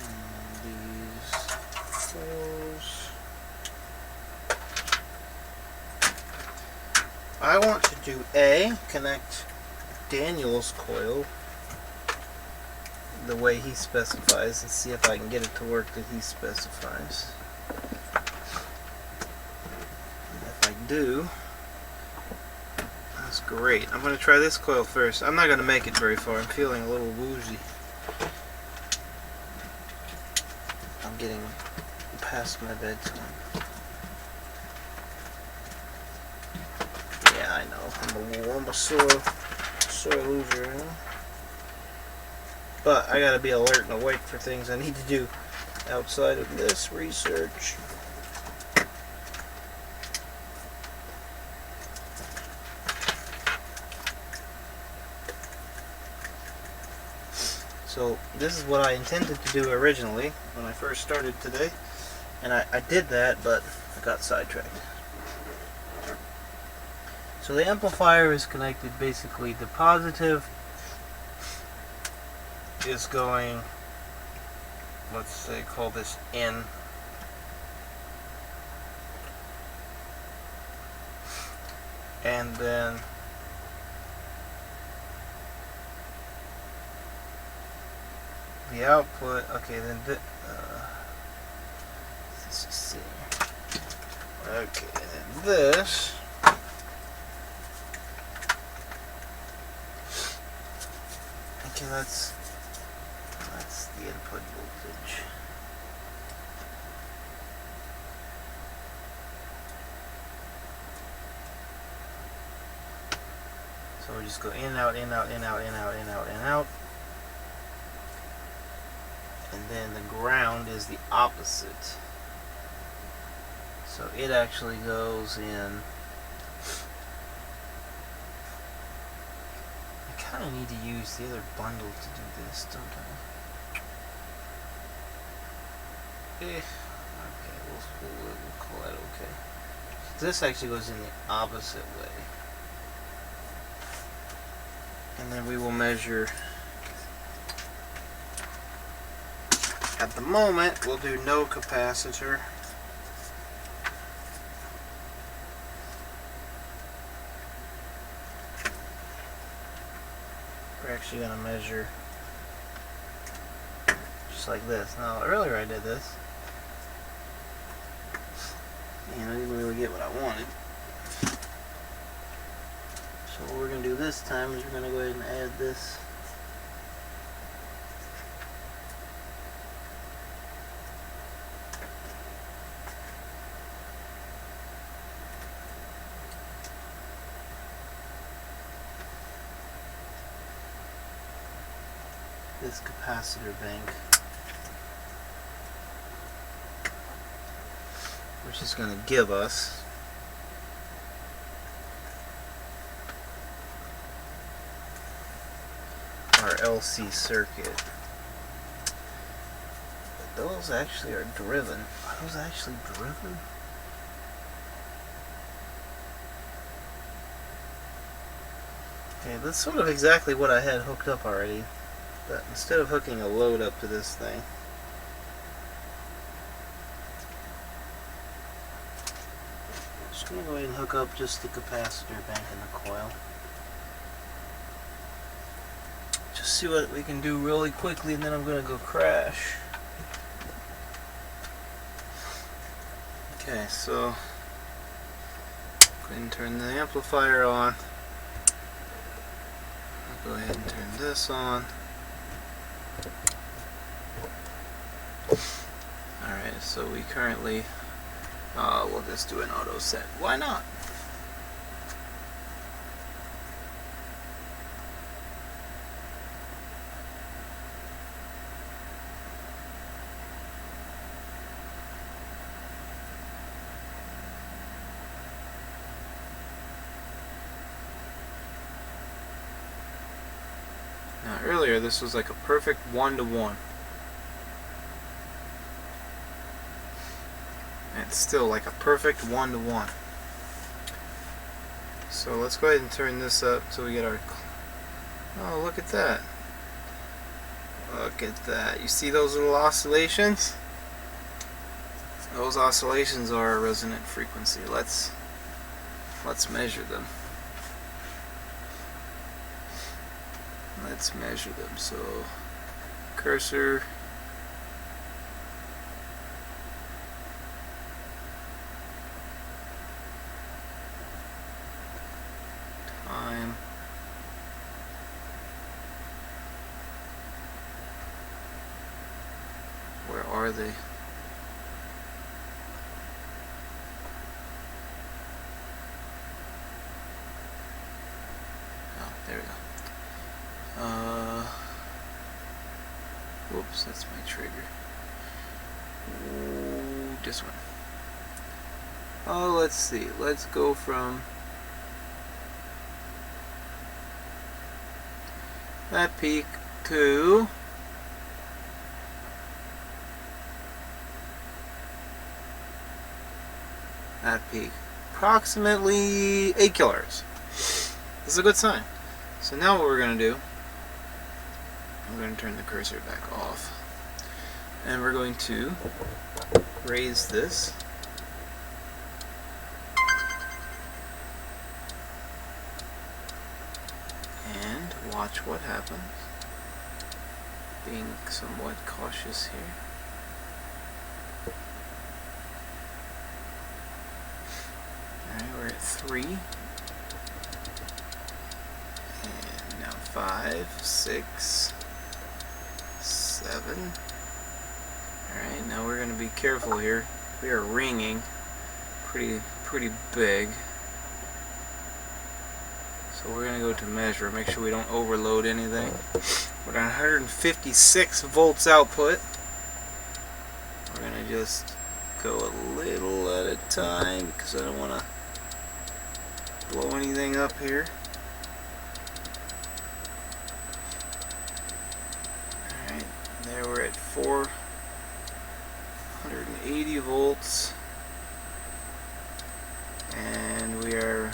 Speaker 1: And these coils. I want to do connect Daniel's coil the way he specifies and see if I can get it to work that he specifies. And if I do, that's great. I'm going to try this coil first. I'm not going to make it very far. I'm feeling a little woozy. I'm getting past my bedtime. Yeah, I know. I'm a sore loser, you know? But I gotta be alert and awake for things I need to do outside of this research. So this is what I intended to do originally when I first started today, and I did that, but I got sidetracked. So the amplifier is connected, basically the positive is going, let's say, call this N. And then the output, okay, then let's just see. Okay, and then this Okay, that's the input voltage. So we just go in, out, in, out, in, out, in, out, in, out, in, out. And then the ground is the opposite. So it actually goes in. I kind of need to use the other bundle to do this, don't I? Okay, we'll call that okay. This actually goes in the opposite way. And then we will measure. At the moment, we'll do no capacitor. We're actually going to measure just like this. Now, earlier I did this, and I didn't really get what I wanted. So what we're going to do this time is we're going to go ahead and add this. This capacitor bank, which is going to give us our LC circuit. But those actually are driven. Are those actually driven? Okay, that's sort of exactly what I had hooked up already. But instead of hooking a load up to this thing, I'm just going to go ahead and hook up just the capacitor bank and the coil. Just see what we can do really quickly, and then I'm going to go crash. Okay, so go ahead and turn the amplifier on. I'll go ahead and turn this on. Alright, so we currently, we'll just do an auto set. Why not? Now earlier this was like a perfect 1-to-1. It's still like a perfect 1-to-1. So let's go ahead and turn this up so we get our. Oh, look at that. Look at that. You see those little oscillations? Those oscillations are a resonant frequency. Let's measure them. Let's measure them. So cursor. Time. Where are they? Oh, there we go. Whoops, that's my trigger. Ooh, this one. Oh, let's see. Let's go from that peak to that peak. Approximately 8 kilohertz. This is a good sign. So now what we're going to do, I'm going to turn the cursor back off, and we're going to raise this. And watch what happens. Being somewhat cautious here. Alright, we're at 3. And now 5. 5, 6, 7. Alright, now we're going to be careful here. We are ringing pretty big. So we're going to go to measure, make sure we don't overload anything. We're at 156 volts output. We're going to just go a little at a time because I don't want to blow anything up here. Alright, there we're at 480 volts. And we are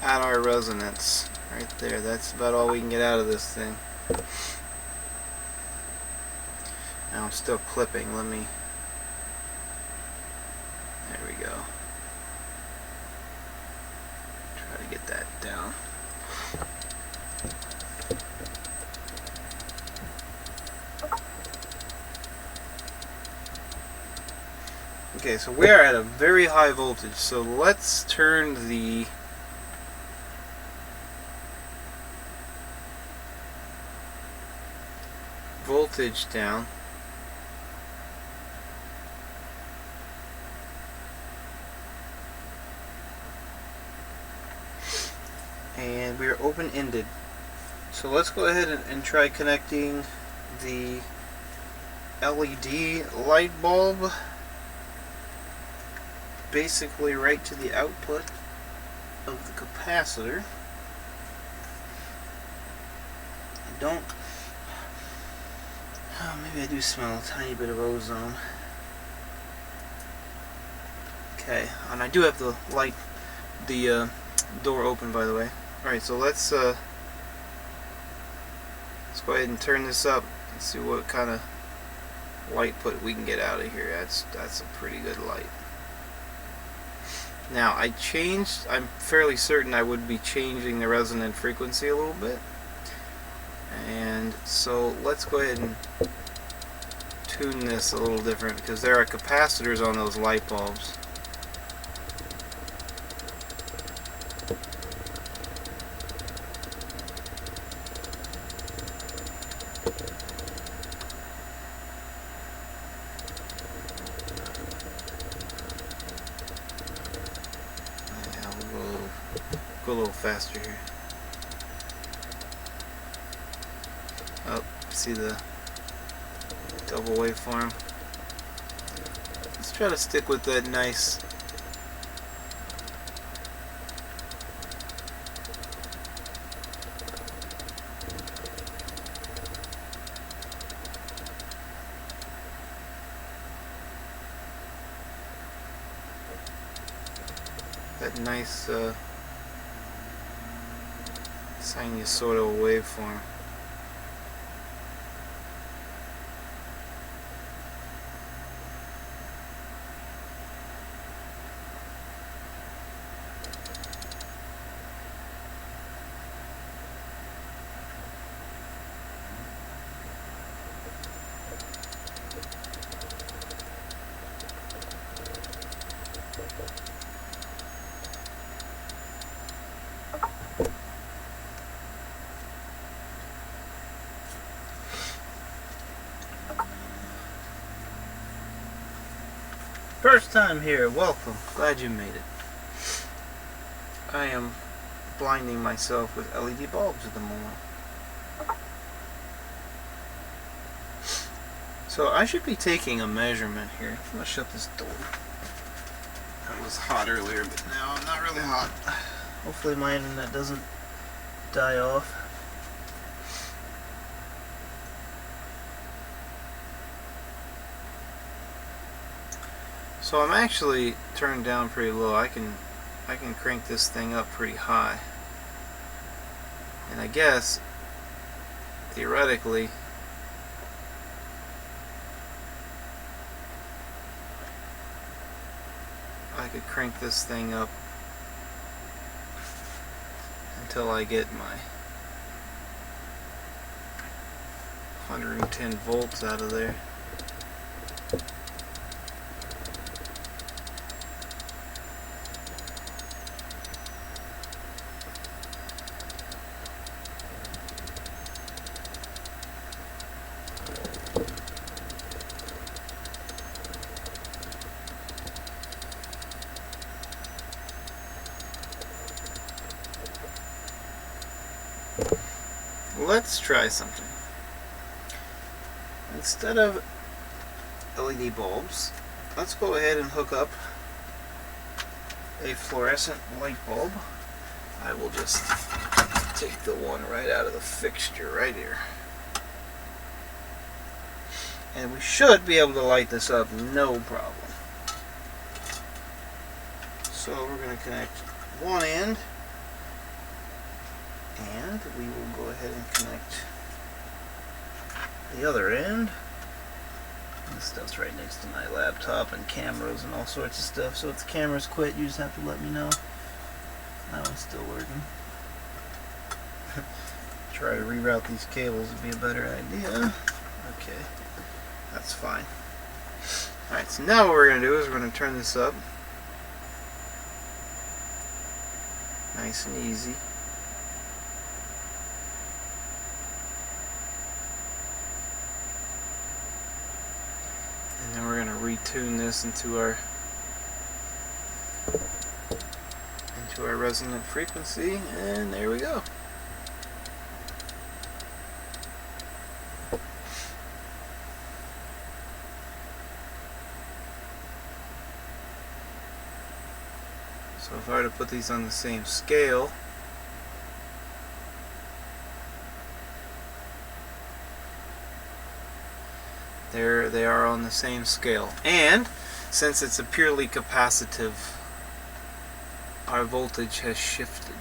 Speaker 1: at our resonance right there. That's about all we can get out of this thing. Now I'm still clipping. Let me. There we go. Try to get that down. Okay, so we are at a very high voltage. So let's turn the voltage down. And we are open-ended. So let's go ahead and try connecting the LED light bulb basically right to the output of the capacitor. I don't. Oh, maybe I do smell a tiny bit of ozone. Okay, and I do have the light, the door open, by the way. Alright, so let's go ahead and turn this up and see what kind of light put we can get out of here. That's a pretty good light. Now I'm fairly certain I would be changing the resonant frequency a little bit. And so let's go ahead and tune this a little different because there are capacitors on those light bulbs. Yeah, we'll go a little faster here. Oh, see the double waveform. Let's try to stick with that nice sinusoidal waveform. First time here, welcome. Glad you made it. I am blinding myself with LED bulbs at the moment. So I should be taking a measurement here. I'm going to shut this door. It was hot earlier, but now I'm not really hot. Hopefully my internet doesn't die off. So I'm actually turned down pretty low. I can crank this thing up pretty high. And I guess theoretically I could crank this thing up until I get my 110 volts out of there. let's try something. Instead of LED bulbs, let's go ahead and hook up a fluorescent light bulb. I will just take the one right out of the fixture right here. And we should be able to light this up no problem. So we're going to connect one end, and we will go ahead and connect the other end. This stuff's right next to my laptop and cameras and all sorts of stuff, so if the cameras quit, you just have to let me know. That one's still working. Try to reroute these cables would be a better idea. Okay, that's fine. Alright, so now what we're going to do is we're going to turn this up. Nice and easy. And then we're going to retune this into our resonant frequency, and there we go. So if I were to put these on the same scale, there they are on the same scale. And since it's a purely capacitive, our voltage has shifted.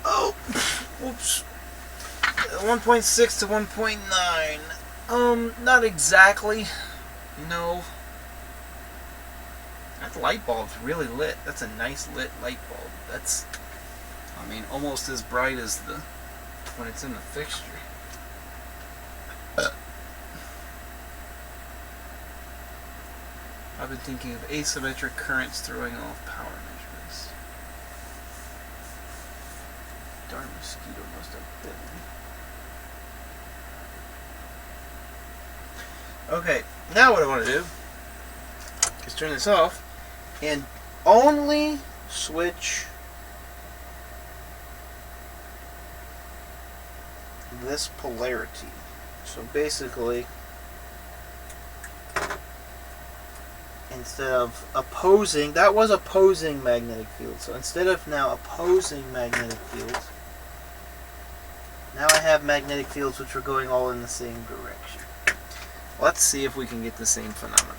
Speaker 1: Oh, whoops. 1.6 to 1.9. Not exactly. No. That light bulb's really lit. That's a nice lit light bulb. That's, I mean, almost as bright as the when it's in the fixture. I've been thinking of asymmetric currents throwing off power measurements. Darn mosquito must have bitten me. Okay, now what I want to do is turn this off and only switch this polarity. So basically, instead of opposing, that was opposing magnetic field. So instead of now opposing magnetic fields, now I have magnetic fields which are going all in the same direction. Let's see if we can get the same phenomena.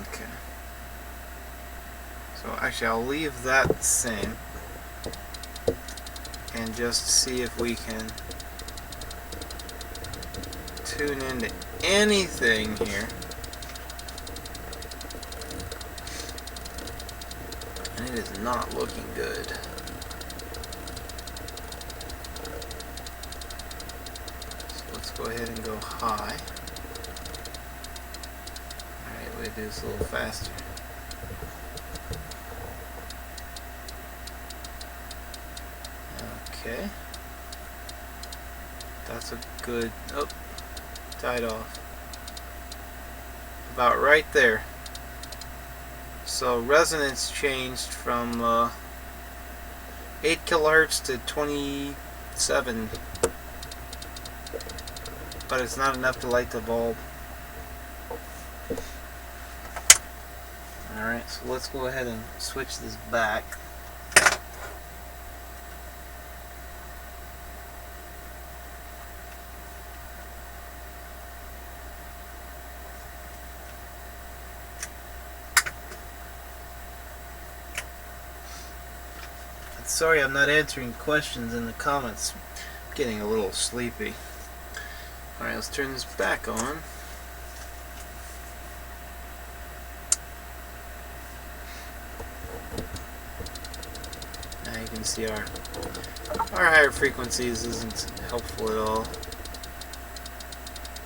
Speaker 1: Okay. So actually I'll leave that the same and just see if we can tune into anything here. And it is not looking good. So let's go ahead and go high. Alright, we'll do this a little faster. Okay. That's a good... Oh, died off. About right there. So resonance changed from 8 kilohertz to 27. But it's not enough to light the bulb. Alright, so let's go ahead and switch this back. Sorry I'm not answering questions in the comments. I'm getting a little sleepy. Alright, let's turn this back on. Now you can see our higher frequencies isn't helpful at all.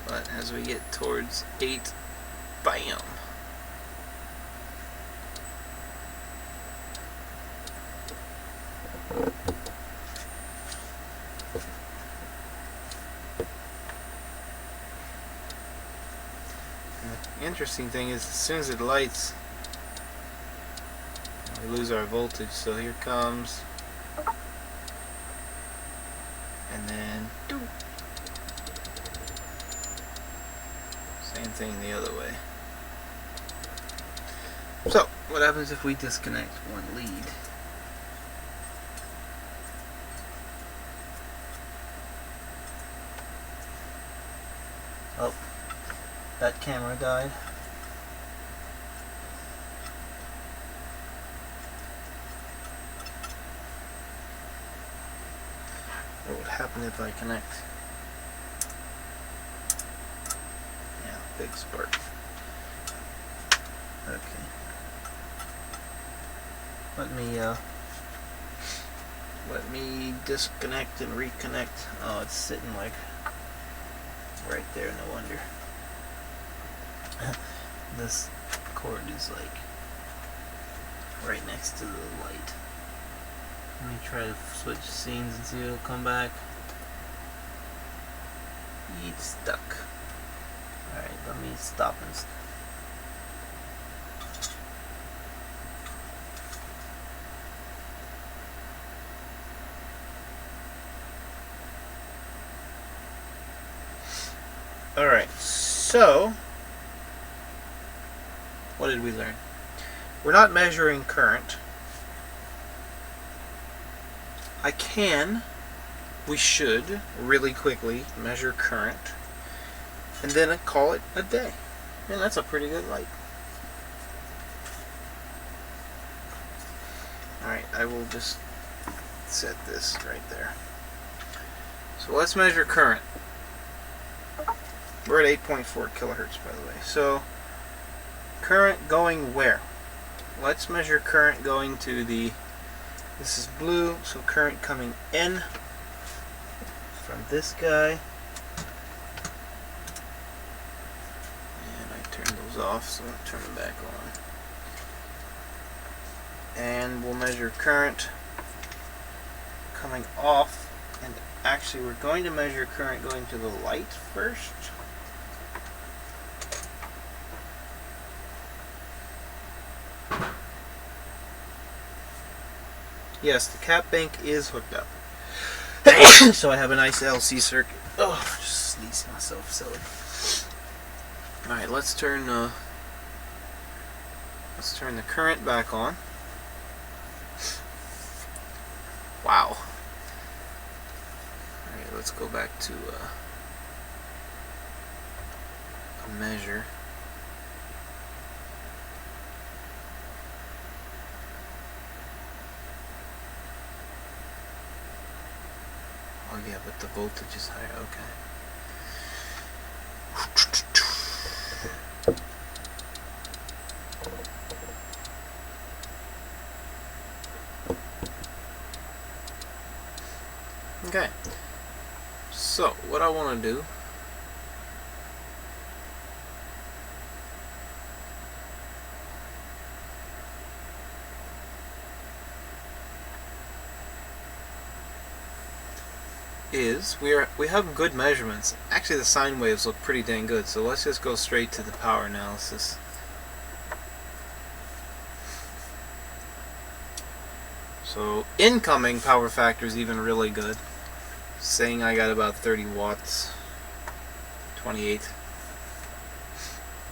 Speaker 1: But as we get towards 8, bam! interesting thing is, as soon as it lights, we lose our voltage. So here comes, and then same thing the other way. So what happens if we disconnect one lead? Oh, that camera died. What would happen if I connect? Yeah, big spark. Okay. Let me disconnect and reconnect. Oh, it's sitting like right there, no wonder. This cord is like right next to the light. Let me try to switch scenes and see if it'll come back. It's stuck. Alright, let me stop and Alright, so what did we learn? We're not measuring current. We should really quickly measure current and then call it a day. And that's a pretty good light. Alright, I will just set this right there. So let's measure current. We're at 8.4 kilohertz, by the way. So current going where? Let's measure current going to the, this is blue, so current coming in from this guy. And I turned those off, so I'll turn them back on. And we'll measure current coming off. And actually, we're going to measure current going to the light first. Yes, the cap bank is hooked up. So I have a nice LC circuit. Oh, just sneezing myself silly. Alright, let's turn the current back on. Wow. Alright, let's go back to a measure. Oh yeah, but the voltage is higher. Okay. Okay. So, what I want to do is we have good measurements. Actually, the sine waves look pretty dang good. So let's just go straight to the power analysis. So incoming power factor is even really good. Saying I got about 30 watts, 28,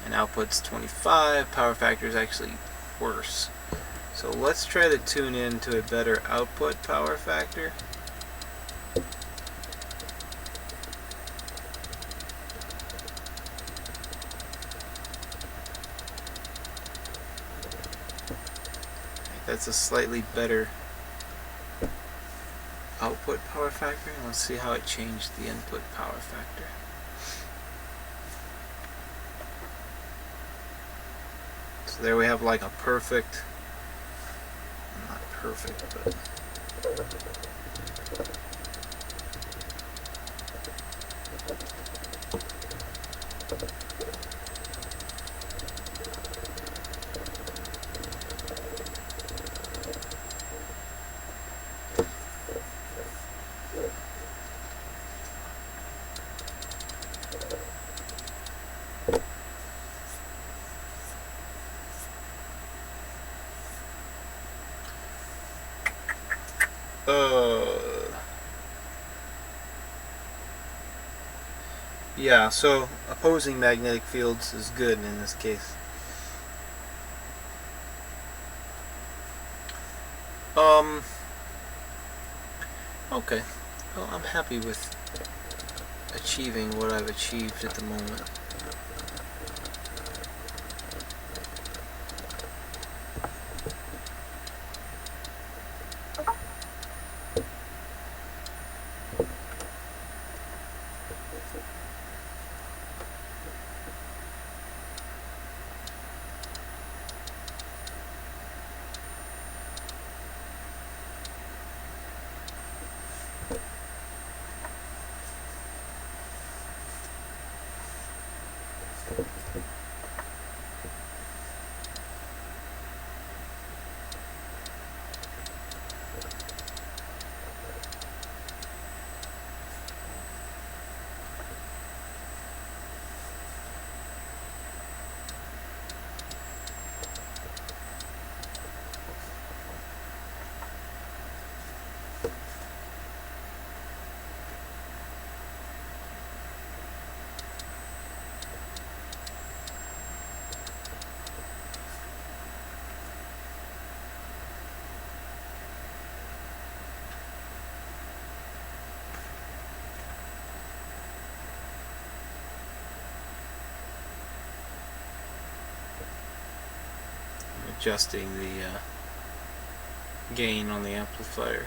Speaker 1: and output's 25. Power factor is actually worse. So let's try to tune in to a better output power factor. That's a slightly better output power factor. Let's see how it changed the input power factor. So there we have like a perfect, not perfect, but Yeah, so opposing magnetic fields is good in this case. Okay. Well, I'm happy with achieving what I've achieved at the moment. Adjusting the gain on the amplifier.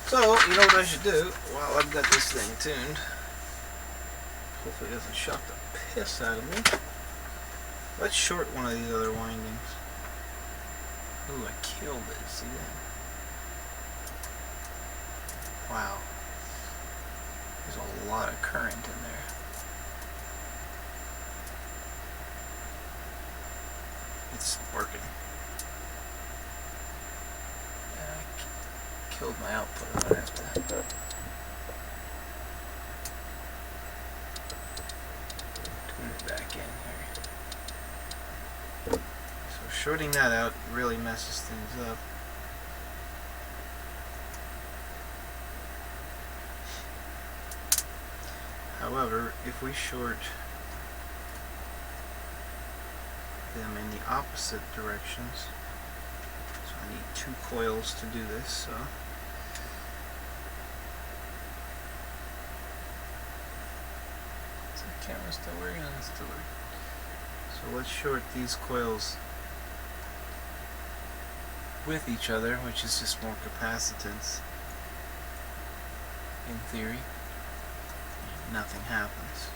Speaker 1: So, you know what I should do while I've got this thing tuned? Hopefully it doesn't shock the piss out of me. Let's short one of these other windings. Ooh, I killed it. See that? Wow. There's a lot of current in there. It's working. I killed my output. I'm gonna have to tune it back in here. So shorting that out really messes things up. However, if we short them in the opposite directions, so I need 2 coils to do this, so is the camera still working? It's still working. So let's short these coils with each other, which is just more capacitance in theory. Nothing happens.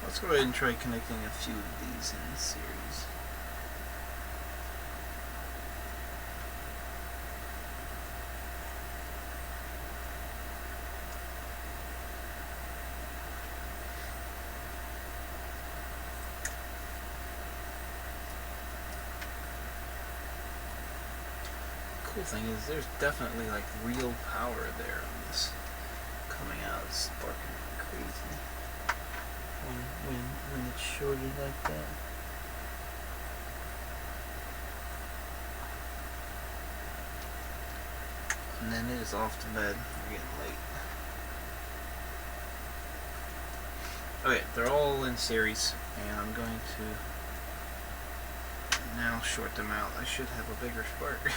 Speaker 1: Let's go ahead and try connecting a few of these in series. Cool thing is there's definitely like real power there on this coming out. It's sparking like crazy when it's shorted like that. And then it is off to bed. We're getting late. Okay, they're all in series, and I'm going to now short them out. I should have a bigger spark.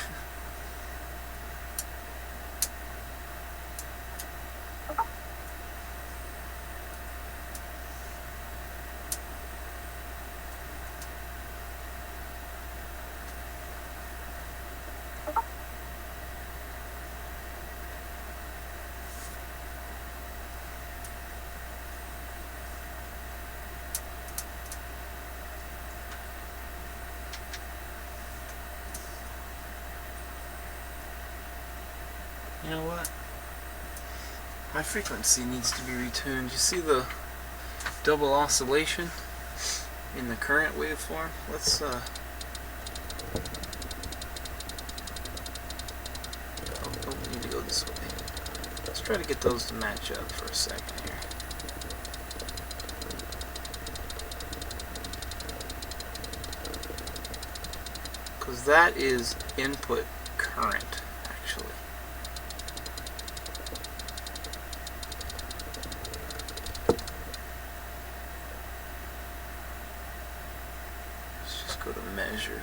Speaker 1: You know what? My frequency needs to be retuned. You see the double oscillation in the current waveform? Let's oh, we need to go this way. Let's try to get those to match up for a second here. Because that is input current, actually. Let's just go to measure.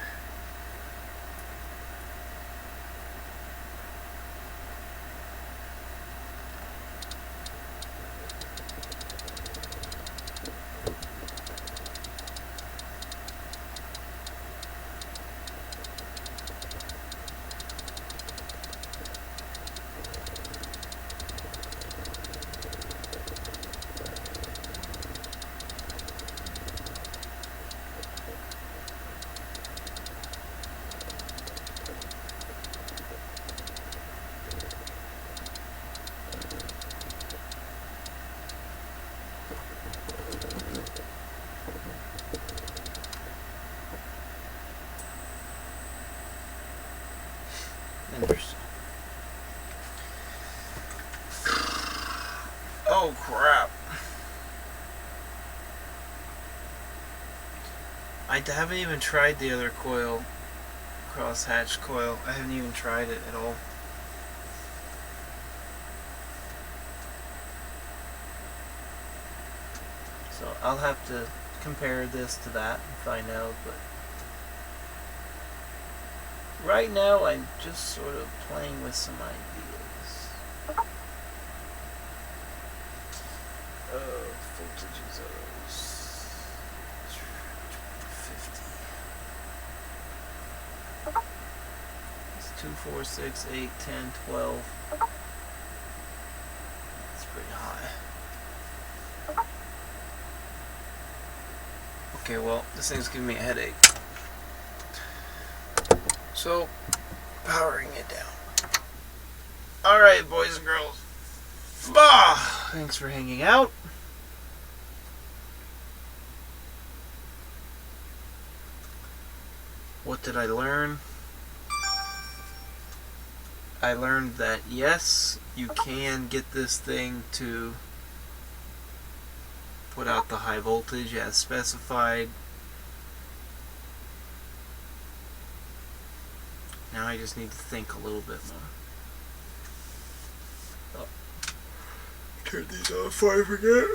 Speaker 1: Interesting. Oh crap. I haven't even tried the other coil, crosshatch coil. I haven't even tried it at all. So I'll have to compare this to that and find out, but right now I'm just sort of playing with some ideas. Voltages of those 50. It's 2, 4, 6, 8, 10, 12. That's pretty high. Okay, well, this thing's giving me a headache. So, powering it down. Alright, boys and girls. Bah! Thanks for hanging out. What did I learn? I learned that yes, you can get this thing to put out the high voltage as specified. Now I just need to think a little bit more. Oh. Turn these off before I forget.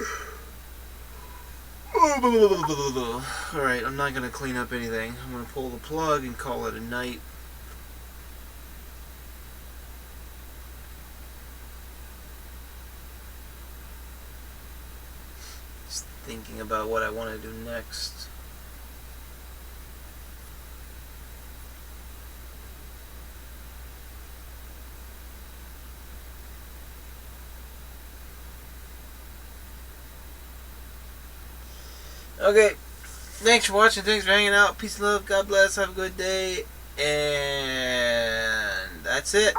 Speaker 1: Alright, I'm not going to clean up anything. I'm going to pull the plug and call it a night. Just thinking about what I want to do next. Okay, thanks for watching, thanks for hanging out, peace and love, God bless, have a good day, and that's it.